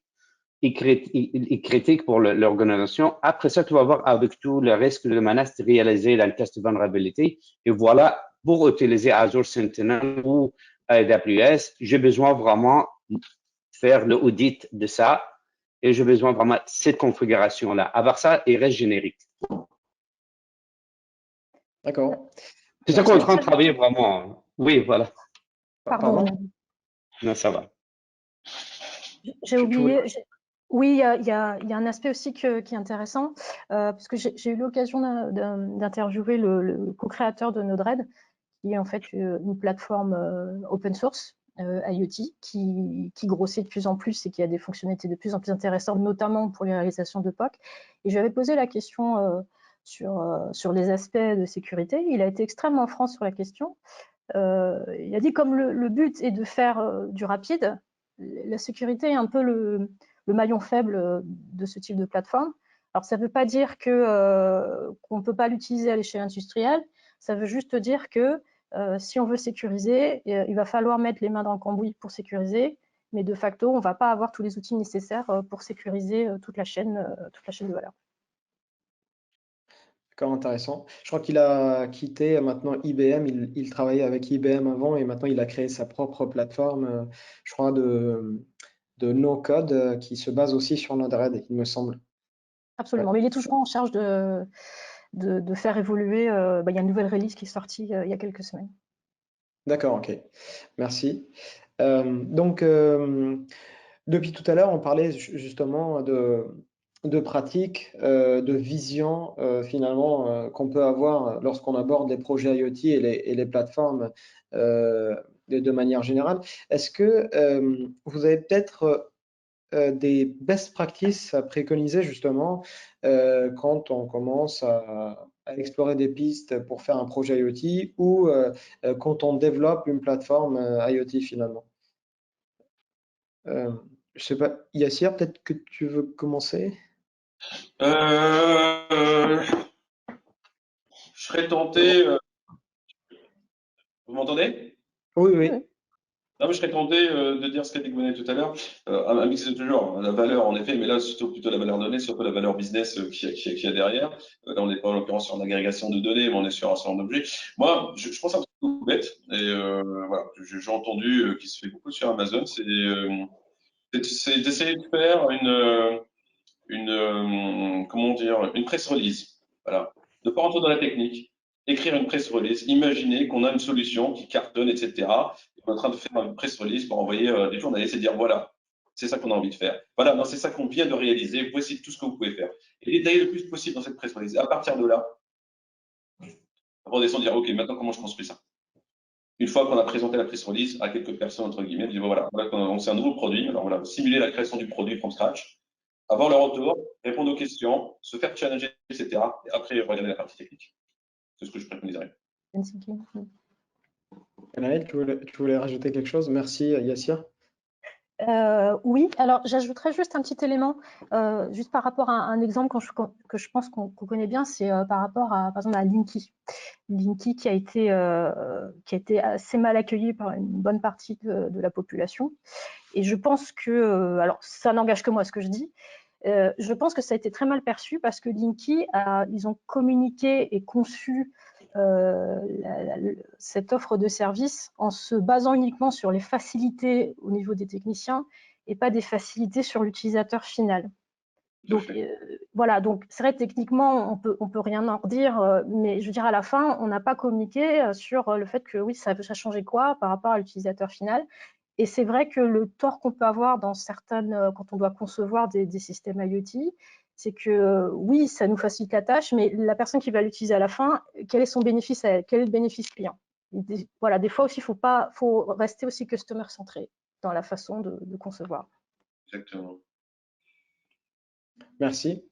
et critique pour l'organisation. Après ça, tu vas voir avec tout le risque de menace de réaliser un test de vulnérabilité. Et voilà, pour utiliser Azure Sentinel ou AWS, j'ai besoin vraiment de faire le audit de ça et j'ai besoin vraiment de cette configuration-là. Avec ça, il reste générique.
D'accord.
C'est ça qu'on est en train de travailler vraiment. Oui, voilà.
Pardon.
Non, ça va.
J'ai oublié. Oui, il y a un aspect aussi qui est intéressant, parce que j'ai eu l'occasion d'interviewer le co-créateur de Node-RED, qui est en fait une plateforme open source IoT qui grossit de plus en plus et qui a des fonctionnalités de plus en plus intéressantes, notamment pour les réalisations de POC. Et je lui avais posé la question sur les aspects de sécurité. Il a été extrêmement franc sur la question. Il a dit comme le but est de faire du rapide, la sécurité est un peu le maillon faible de ce type de plateforme. Alors, ça ne veut pas dire qu'on ne peut pas l'utiliser à l'échelle industrielle, ça veut juste dire que si on veut sécuriser, il va falloir mettre les mains dans le cambouis pour sécuriser, mais de facto, on ne va pas avoir tous les outils nécessaires pour sécuriser toute la chaîne de valeur.
D'accord, intéressant. Je crois qu'il a quitté maintenant IBM. Il travaillait avec IBM avant et maintenant il a créé sa propre plateforme, je crois, de no-code qui se base aussi sur Node-RED, il me semble.
Absolument, mais il est toujours en charge de faire évoluer. Il y a une nouvelle release qui est sortie il y a quelques semaines.
D'accord, ok. Merci. Donc, depuis tout à l'heure, on parlait justement de pratique, de vision finalement qu'on peut avoir lorsqu'on aborde les projets IoT et les plateformes de manière générale. Est-ce que vous avez peut-être des best practices à préconiser justement quand on commence à explorer des pistes pour faire un projet IoT ou quand on développe une plateforme IoT finalement? Je sais pas, Yassir, peut-être que tu veux commencer?
Je serais tenté. Vous m'entendez?
Oui, oui.
Non, mais je serais tenté de dire ce qu'a dit Gwenaël tout à l'heure. Un mix de toujours, la valeur en effet, mais là, c'est plutôt la valeur donnée, surtout la valeur business qu'il y a derrière. Là, on n'est pas en l'occurrence sur l'agrégation de données, mais on est sur un certain nombre d'objets. Moi, je pense un truc tout bête, et voilà, j'ai entendu qui se fait beaucoup sur Amazon, c'est d'essayer de faire comment dire, une press release. Voilà. Ne pas rentrer dans la technique, écrire une press release, imaginer qu'on a une solution qui cartonne, etc. Et on est en train de faire une press release pour envoyer des journalistes et dire voilà, c'est ça qu'on a envie de faire. Voilà, non, c'est ça qu'on vient de réaliser. Voici tout ce que vous pouvez faire. Et détailler le plus possible dans cette press release. Et à partir de là, on descend dire ok, maintenant comment je construis ça. Une fois qu'on a présenté la press release à quelques personnes, entre guillemets, on dit voilà, c'est un nouveau produit. Alors voilà, simuler la création du produit from scratch, avoir leur retour, répondre aux questions, se faire challenger, etc. Et après, regarder la partie technique. C'est ce que je préconiserais.
Anaël, tu voulais rajouter quelque chose? Merci, Yassir.
Oui, alors j'ajouterais juste un petit élément, juste par rapport à un exemple que je pense qu'on connaît bien, c'est par rapport à, par exemple, à Linky. Linky qui a été assez mal accueilli par une bonne partie de la population. Et je pense que, alors ça n'engage que moi ce que je dis, je pense que ça a été très mal perçu parce que Linky, ils ont communiqué et conçu cette offre de service en se basant uniquement sur les facilités au niveau des techniciens et pas des facilités sur l'utilisateur final. Donc voilà, donc c'est vrai, techniquement on peut rien en redire, mais je veux dire à la fin on n'a pas communiqué sur le fait que oui, ça changeait quoi par rapport à l'utilisateur final. Et c'est vrai que le tort qu'on peut avoir dans certaines, quand on doit concevoir des systèmes IoT, c'est que oui, ça nous facilite la tâche, mais la personne qui va l'utiliser à la fin, quel est son bénéfice, quel est le bénéfice client? Voilà, des fois aussi, faut rester aussi customer centré dans la façon de concevoir.
Exactement.
Merci.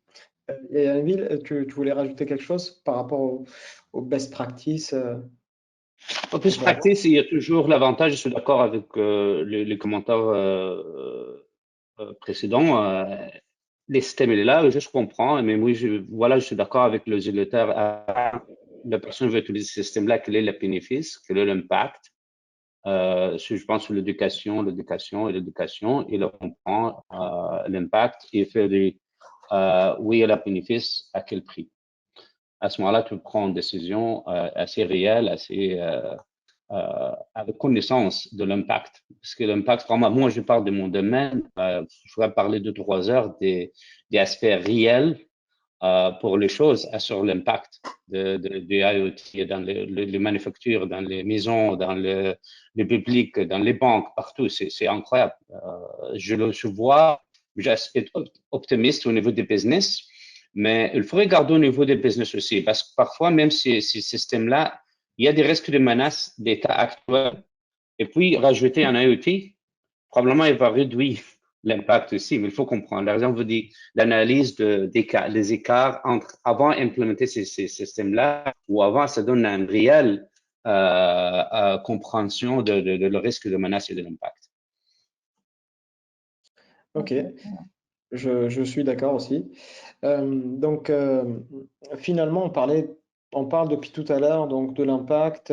Et Anvil, tu voulais rajouter quelque chose par rapport aux best practices?
En plus, practice, il y a toujours l'avantage, je suis d'accord avec les commentaires précédents. Les systèmes, il est là, je comprends, mais oui, voilà, je suis d'accord avec le utilisateur. La personne veut utiliser ce système-là, quel est le bénéfice, quel est l'impact. Je pense sur l'éducation, il comprend l'impact et fait oui, il y a le bénéfice, à quel prix. À ce moment-là, tu prends une décision assez réelle, assez avec connaissance de l'impact. Parce que l'impact, vraiment, moi, je parle de mon domaine, je pourrais parler de 3 heures des aspects réels pour les choses sur l'impact de IoT dans les manufactures, dans les maisons, dans le public, dans les banques, partout. C'est incroyable. Je vois, je suis optimiste au niveau des business, mais il faut regarder au niveau des business aussi, parce que parfois, même ces systèmes-là, il y a des risques de menaces d'état actuel. Et puis, rajouter un IoT, probablement, il va réduire l'impact aussi, mais il faut comprendre. Par exemple, vous dites l'analyse des écarts entre avant d'implémenter ces systèmes-là ou avant, ça donne une réelle compréhension de le risque de menace et de l'impact.
Ok, je suis d'accord aussi. Donc, finalement, on parle depuis tout à l'heure donc de l'impact,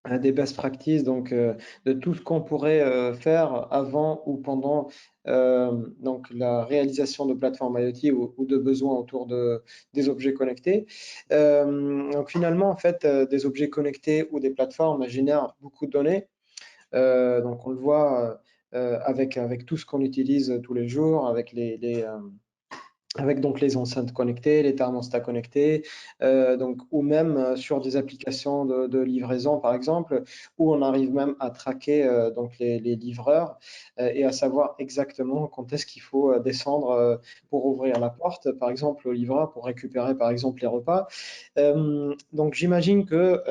des best practices, donc de tout ce qu'on pourrait faire avant ou pendant donc la réalisation de plateformes IoT ou de besoins autour des objets connectés. Donc finalement, en fait, des objets connectés ou des plateformes génèrent beaucoup de données. Donc on le voit avec tout ce qu'on utilise tous les jours, avec avec donc les enceintes connectées, les thermostats connectés, donc, ou même sur des applications de livraison, par exemple, où on arrive même à traquer donc les livreurs et à savoir exactement quand est-ce qu'il faut descendre pour ouvrir la porte, par exemple, au livreur pour récupérer, par exemple, les repas. Donc, j'imagine que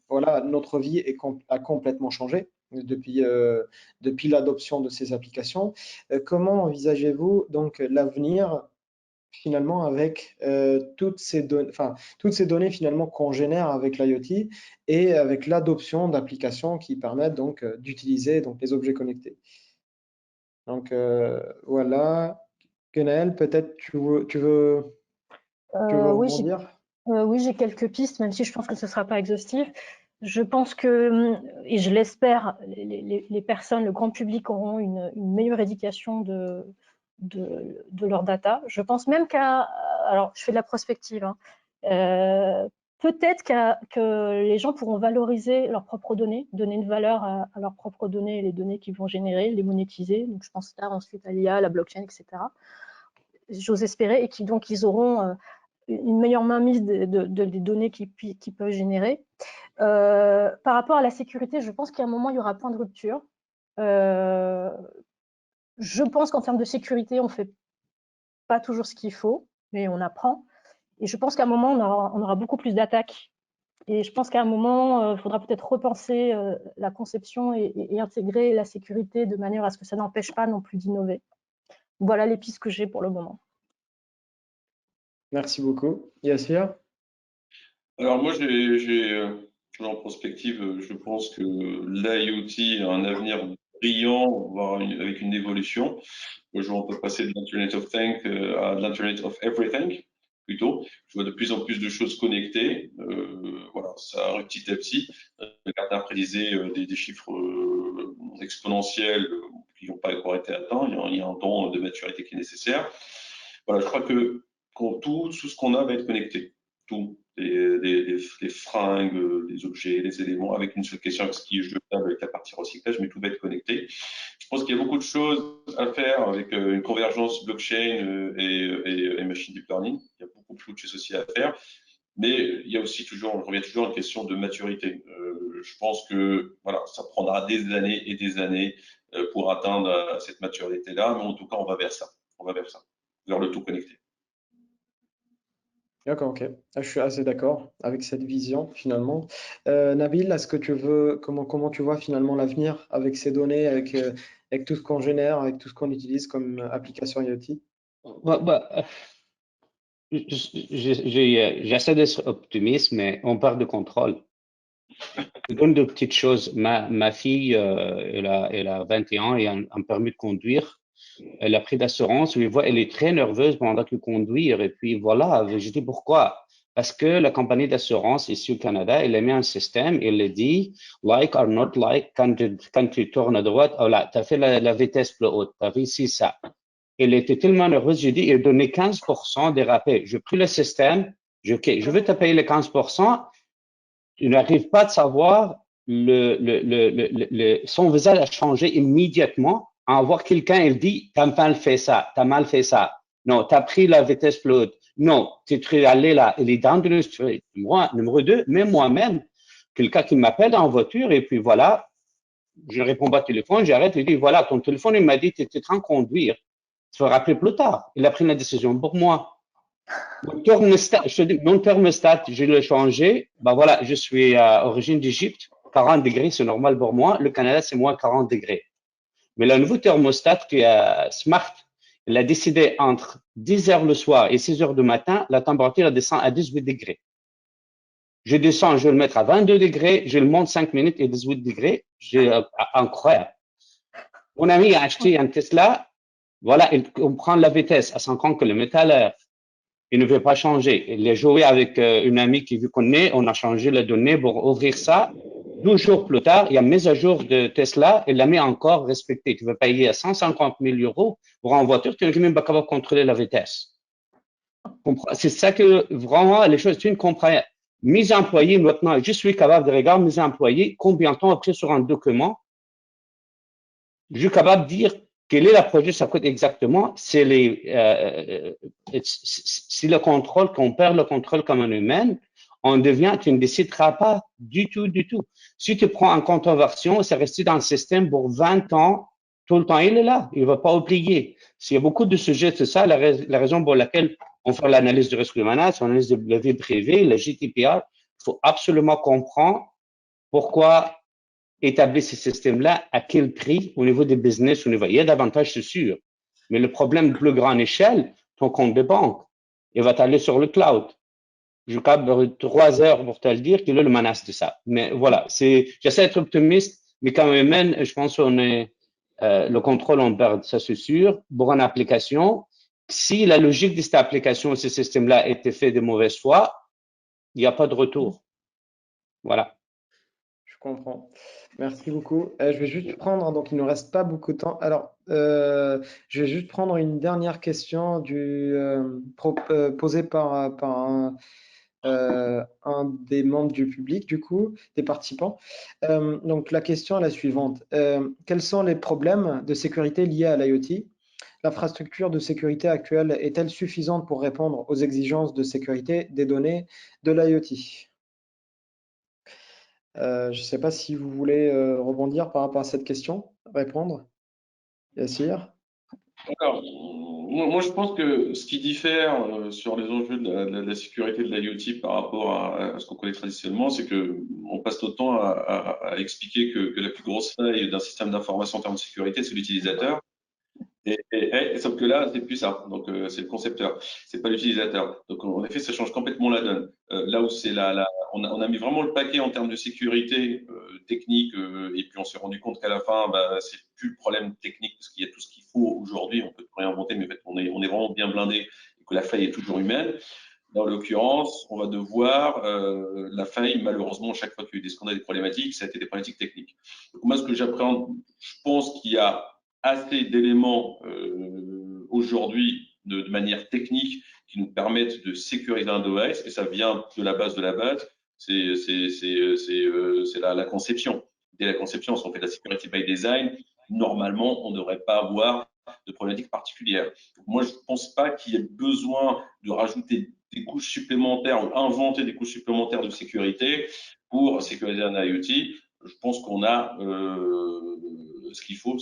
voilà, notre vie a complètement changé depuis l'adoption de ces applications. Comment envisagez-vous donc l'avenir finalement avec toutes ces données finalement qu'on génère avec l'IoT et avec l'adoption d'applications qui permettent donc d'utiliser donc les objets connectés. Donc voilà. Gunaël, peut-être tu veux
Oui,
rebondir?
oui, j'ai quelques pistes, même si je pense que ce ne sera pas exhaustif. Je pense que, et je l'espère, les personnes, le grand public auront une meilleure éducation de leur data. Je pense même alors je fais de la prospective, hein, peut-être que les gens pourront valoriser leurs propres données, donner une valeur à leurs propres données et les données qu'ils vont générer, les monétiser. Donc je pense là ensuite à l'IA, la blockchain, etc. J'ose espérer, et donc ils auront une meilleure mainmise des données qu'ils peuvent générer. Par rapport à la sécurité, je pense qu'à un moment, il y aura point de rupture. Je pense qu'en termes de sécurité, on ne fait pas toujours ce qu'il faut, mais on apprend. Et je pense qu'à un moment, on aura beaucoup plus d'attaques. Et je pense qu'à un moment, il faudra peut-être repenser la conception et intégrer la sécurité de manière à ce que ça n'empêche pas non plus d'innover. Voilà les pistes que j'ai pour le moment.
Merci beaucoup. Yassir?
Alors moi, toujours en prospective, je pense que l'IoT a un avenir brillant, voire avec une évolution. Aujourd'hui, on peut passer de l'Internet of Things à l'Internet of Everything, plutôt. Je vois de plus en plus de choses connectées. Voilà, ça arrive petit à petit. Gartner prédisait des chiffres exponentiels qui n'ont pas encore été atteints. Il y a un temps de maturité qui est nécessaire. Voilà, je crois que tout ce qu'on a va être connecté. Tout. Les fringues, les objets, les éléments, avec une seule question, avec ce qui est jetable, avec la partie recyclage, mais tout va être connecté. Je pense qu'il y a beaucoup de choses à faire avec une convergence blockchain et machine deep learning. Il y a beaucoup de choses aussi à faire. Mais il y a aussi toujours, on revient toujours à une question de maturité. Je pense que voilà, ça prendra des années et des années pour atteindre cette maturité-là, mais en tout cas, on va vers ça. On va vers ça, vers le tout connecté.
D'accord, ok. Je suis assez d'accord avec cette vision finalement. Nabil, est-ce que comment tu vois finalement l'avenir avec ces données, avec tout ce qu'on génère, avec tout ce qu'on utilise comme application IoT?
J'essaie d'être optimiste, mais on parle de contrôle. Je donne de petites choses. Ma fille, elle a 21 ans et un permis de conduire. Elle a pris d'assurance. Elle est très nerveuse pendant qu'elle conduit. Et puis voilà, je dis pourquoi? Parce que la compagnie d'assurance ici au Canada, elle a mis un système, elle dit, like or not like, quand tu tournes à droite, oh là, tu as fait la vitesse plus haute, tu as réussi ça. Elle était tellement nerveuse, j'ai dit, il donnait 15% des rappels. Je pris le système, je veux te payer les 15%. Tu n'arrives pas à savoir son visage a changé immédiatement. En voir quelqu'un, il dit, t'as mal fait ça, t'as mal fait ça. Non, t'as pris la vitesse plus haute. Non, tu es allé là. Il est dans le moi, numéro 2, même moi-même, quelqu'un qui m'appelle en voiture et puis voilà, je réponds pas au téléphone, j'arrête, je dis, voilà, ton téléphone, il m'a dit, tu étais en train de conduire. Tu vas rappeler plus tard. Il a pris la décision pour moi. Mon thermostat, je l'ai changé. Ben voilà, je suis à origine d'Égypte. 40 degrés, c'est normal pour moi. Le Canada, c'est moins 40 degrés. Mais le nouveau thermostat qui est smart, il a décidé entre 10 heures le soir et 6 heures du matin, la température descend à 18 degrés. Je descends, je vais le mettre à 22 degrés, je le monte 5 minutes et 18 degrés. Incroyable. Mon ami a acheté un Tesla. Voilà, on prend la vitesse à 50 km à l'heure. Il ne veut pas changer. Il a joué avec une amie qui vous connaît. On a changé les données pour ouvrir ça. 12 jours plus tard, il y a une mise à jour de Tesla. Il l'a mis encore respecté. Tu veux payer à 150 000 € pour une voiture, tu n'es même pas capable de contrôler la vitesse. C'est ça que vraiment les choses, tu ne comprends pas. Mes employés, maintenant, je suis capable de regarder mes employés, combien de temps après sur un document. Je suis capable de dire Quel est l'approche? Ça coûte exactement. C'est si le contrôle, qu'on perd le contrôle comme un humain, on devient, tu ne décideras pas du tout, du tout. Si tu prends en controversion, c'est resté dans le système pour 20 ans, tout le temps, il est là, il ne va pas oublier. S'il y a beaucoup de sujets, c'est ça la raison pour laquelle on fait l'analyse du risque de menace, l'analyse de la vie privée, le GDPR. Il faut absolument comprendre pourquoi établir ces systèmes-là, à quel prix au niveau des business, au niveau. Il y a davantage, c'est sûr. Mais le problème de plus grande échelle, ton compte de banque, il va t'aller sur le cloud. Je capte 3 heures pour te le dire qu'il est le menace de ça. Mais voilà, j'essaie d'être optimiste, mais quand même, je pense qu'on est, le contrôle, on perd, ça c'est sûr. Pour une application, si la logique de cette application, ce système-là était fait de mauvaise foi, il n'y a pas de retour. Voilà.
Je comprends. Merci beaucoup. Je vais juste prendre, donc il ne nous reste pas beaucoup de temps. Alors, je vais juste prendre une dernière question posée par un des membres du public, du coup, des participants. Donc, la question est la suivante. Quels sont les problèmes de sécurité liés à l'IoT? L'infrastructure de sécurité actuelle est-elle suffisante pour répondre aux exigences de sécurité des données de l'IoT? Je ne sais pas si vous voulez rebondir par rapport à cette question, répondre. Yassir?
Alors, moi, je pense que ce qui diffère sur les enjeux de la sécurité de l'IoT par rapport à ce qu'on connaît traditionnellement, c'est que on passe notre temps à expliquer que la plus grosse faille d'un système d'information en termes de sécurité, c'est l'utilisateur. Sauf que là, c'est plus ça. Donc, c'est le concepteur, c'est pas l'utilisateur. Donc, en effet, ça change complètement la donne. Là où c'est on a mis vraiment le paquet en termes de sécurité technique, et puis on s'est rendu compte qu'à la fin, bah, c'est plus le problème technique parce qu'il y a tout ce qu'il faut aujourd'hui. On peut tout réinventer, mais en fait, on est vraiment bien blindé et que la faille est toujours humaine. Dans l'occurrence, on va devoir la faille, malheureusement, chaque fois qu'il y a eu des scandales, des problématiques, ça a été des problématiques techniques. Donc, moi, ce que j'appréhende, je pense qu'il y a assez d'éléments aujourd'hui de manière technique qui nous permettent de sécuriser un device, et ça vient de la base de la base, c'est la conception. Dès la conception, si on fait de la security by design, normalement, on ne devrait pas avoir de problématiques particulières. Donc, moi, je ne pense pas qu'il y ait besoin de rajouter des couches supplémentaires ou inventer des couches supplémentaires de sécurité pour sécuriser un IoT. Je pense qu'on a ce qu'il faut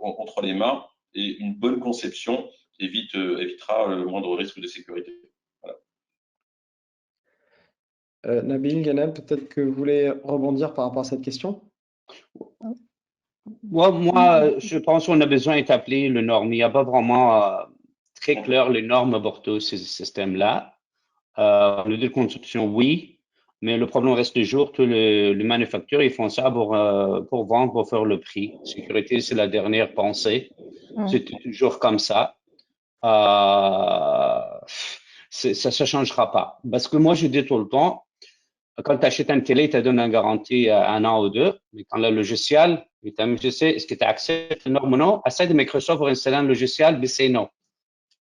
entre les mains, et une bonne conception évitera le moindre risque de sécurité. Voilà.
Nabil, Ganel, peut-être que vous voulez rebondir par rapport à cette question?
Moi, je pense qu'on a besoin d'établir le norme. Il n'y a pas vraiment très clair les normes pour tous ces systèmes-là. Le de construction, oui, mais le problème reste toujours que les manufacturiers ils font ça pour vendre, pour faire le prix. Sécurité, c'est la dernière pensée. C'est toujours comme ça. Ça changera pas. Parce que moi, je dis tout le temps, quand tu achètes un télé, il te donne une garantie 1 an ou 2. Mais quand le logiciel, je sais, est-ce que tu acceptes non ou non? Essaye de Microsoft pour installer un logiciel, mais c'est non.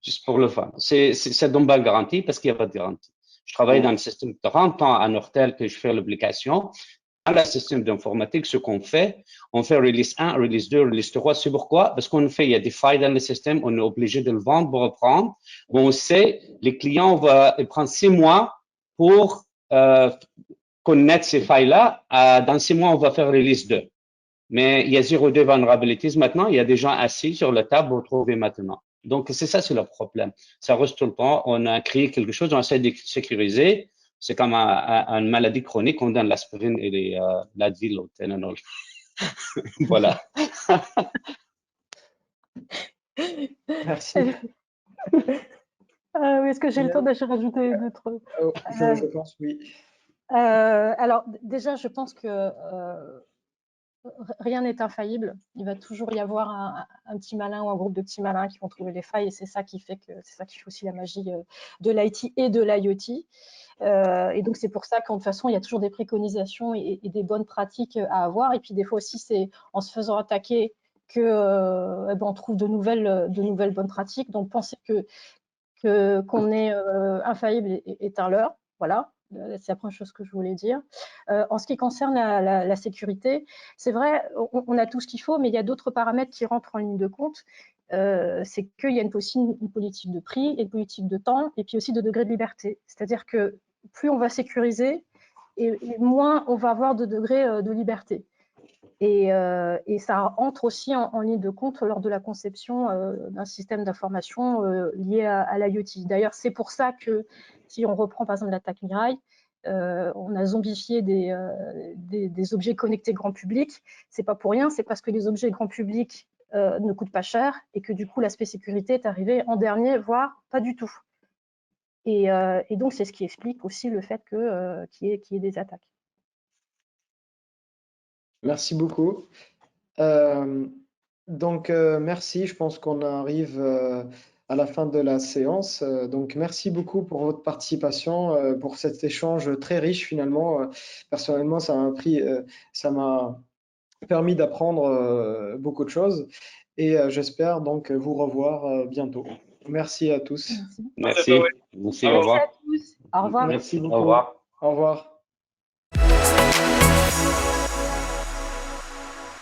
Juste pour le fun. Ça donne pas de garantie parce qu'il n'y a pas de garantie. Je travaille dans le système de 30 ans à Nortel que je fais l'application. Dans le système d'informatique, ce qu'on fait, on fait release 1, release 2, release 3. C'est pourquoi? Parce qu'on fait, il y a des failles dans le système, on est obligé de le vendre pour reprendre. Bon, on sait, les clients vont prendre 6 mois pour connaître ces failles-là. Dans 6 mois, on va faire release 2. Mais il y a 0,2 vulnerabilities maintenant. Il y a des gens assis sur la table pour trouver maintenant. Donc, c'est ça, c'est le problème. Ça reste tout le temps. On a créé quelque chose, on essaie de sécuriser. C'est comme une maladie chronique. On donne l'aspirine et l'Advil au Tylenol. Voilà.
Merci.
Oui, est-ce que j'ai le temps de rajouter d'autres?
Je pense, oui.
Alors, déjà, je pense que rien n'est infaillible. Il va toujours y avoir un petit malin ou un groupe de petits malins qui vont trouver les failles, et c'est ça qui fait aussi la magie de l'IT et de l'IoT. Et donc, c'est pour ça qu'en de toute façon, il y a toujours des préconisations et des bonnes pratiques à avoir. Et puis, des fois aussi, c'est en se faisant attaquer qu'on trouve de nouvelles bonnes pratiques. Donc, penser qu'on est infaillible est un leurre. Voilà. C'est la première chose que je voulais dire. En ce qui concerne la sécurité, c'est vrai, on a tout ce qu'il faut, mais il y a d'autres paramètres qui rentrent en ligne de compte. C'est qu'il y a aussi une politique de prix, une politique de temps, et puis aussi de degré de liberté. C'est-à-dire que plus on va sécuriser, et moins on va avoir de degré de liberté. Et ça entre aussi en ligne de compte lors de la conception d'un système d'information lié à l'IoT. D'ailleurs, c'est pour ça que, si on reprend par exemple l'attaque Mirai, on a zombifié des objets connectés grand public. C'est pas pour rien, c'est parce que les objets grand public ne coûtent pas cher et que du coup l'aspect sécurité est arrivé en dernier, voire pas du tout. Et donc c'est ce qui explique aussi le fait qu'il y ait des attaques.
Merci beaucoup. Merci. Je pense qu'on arrive à la fin de la séance. Donc, merci beaucoup pour votre participation, pour cet échange très riche finalement. Personnellement, ça m'a permis d'apprendre beaucoup de choses et j'espère donc vous revoir bientôt. Merci à tous.
Merci.
Merci. Merci. Au
Merci
revoir.
à tous. Au revoir.
Merci
Au
beaucoup.
revoir.
Au revoir.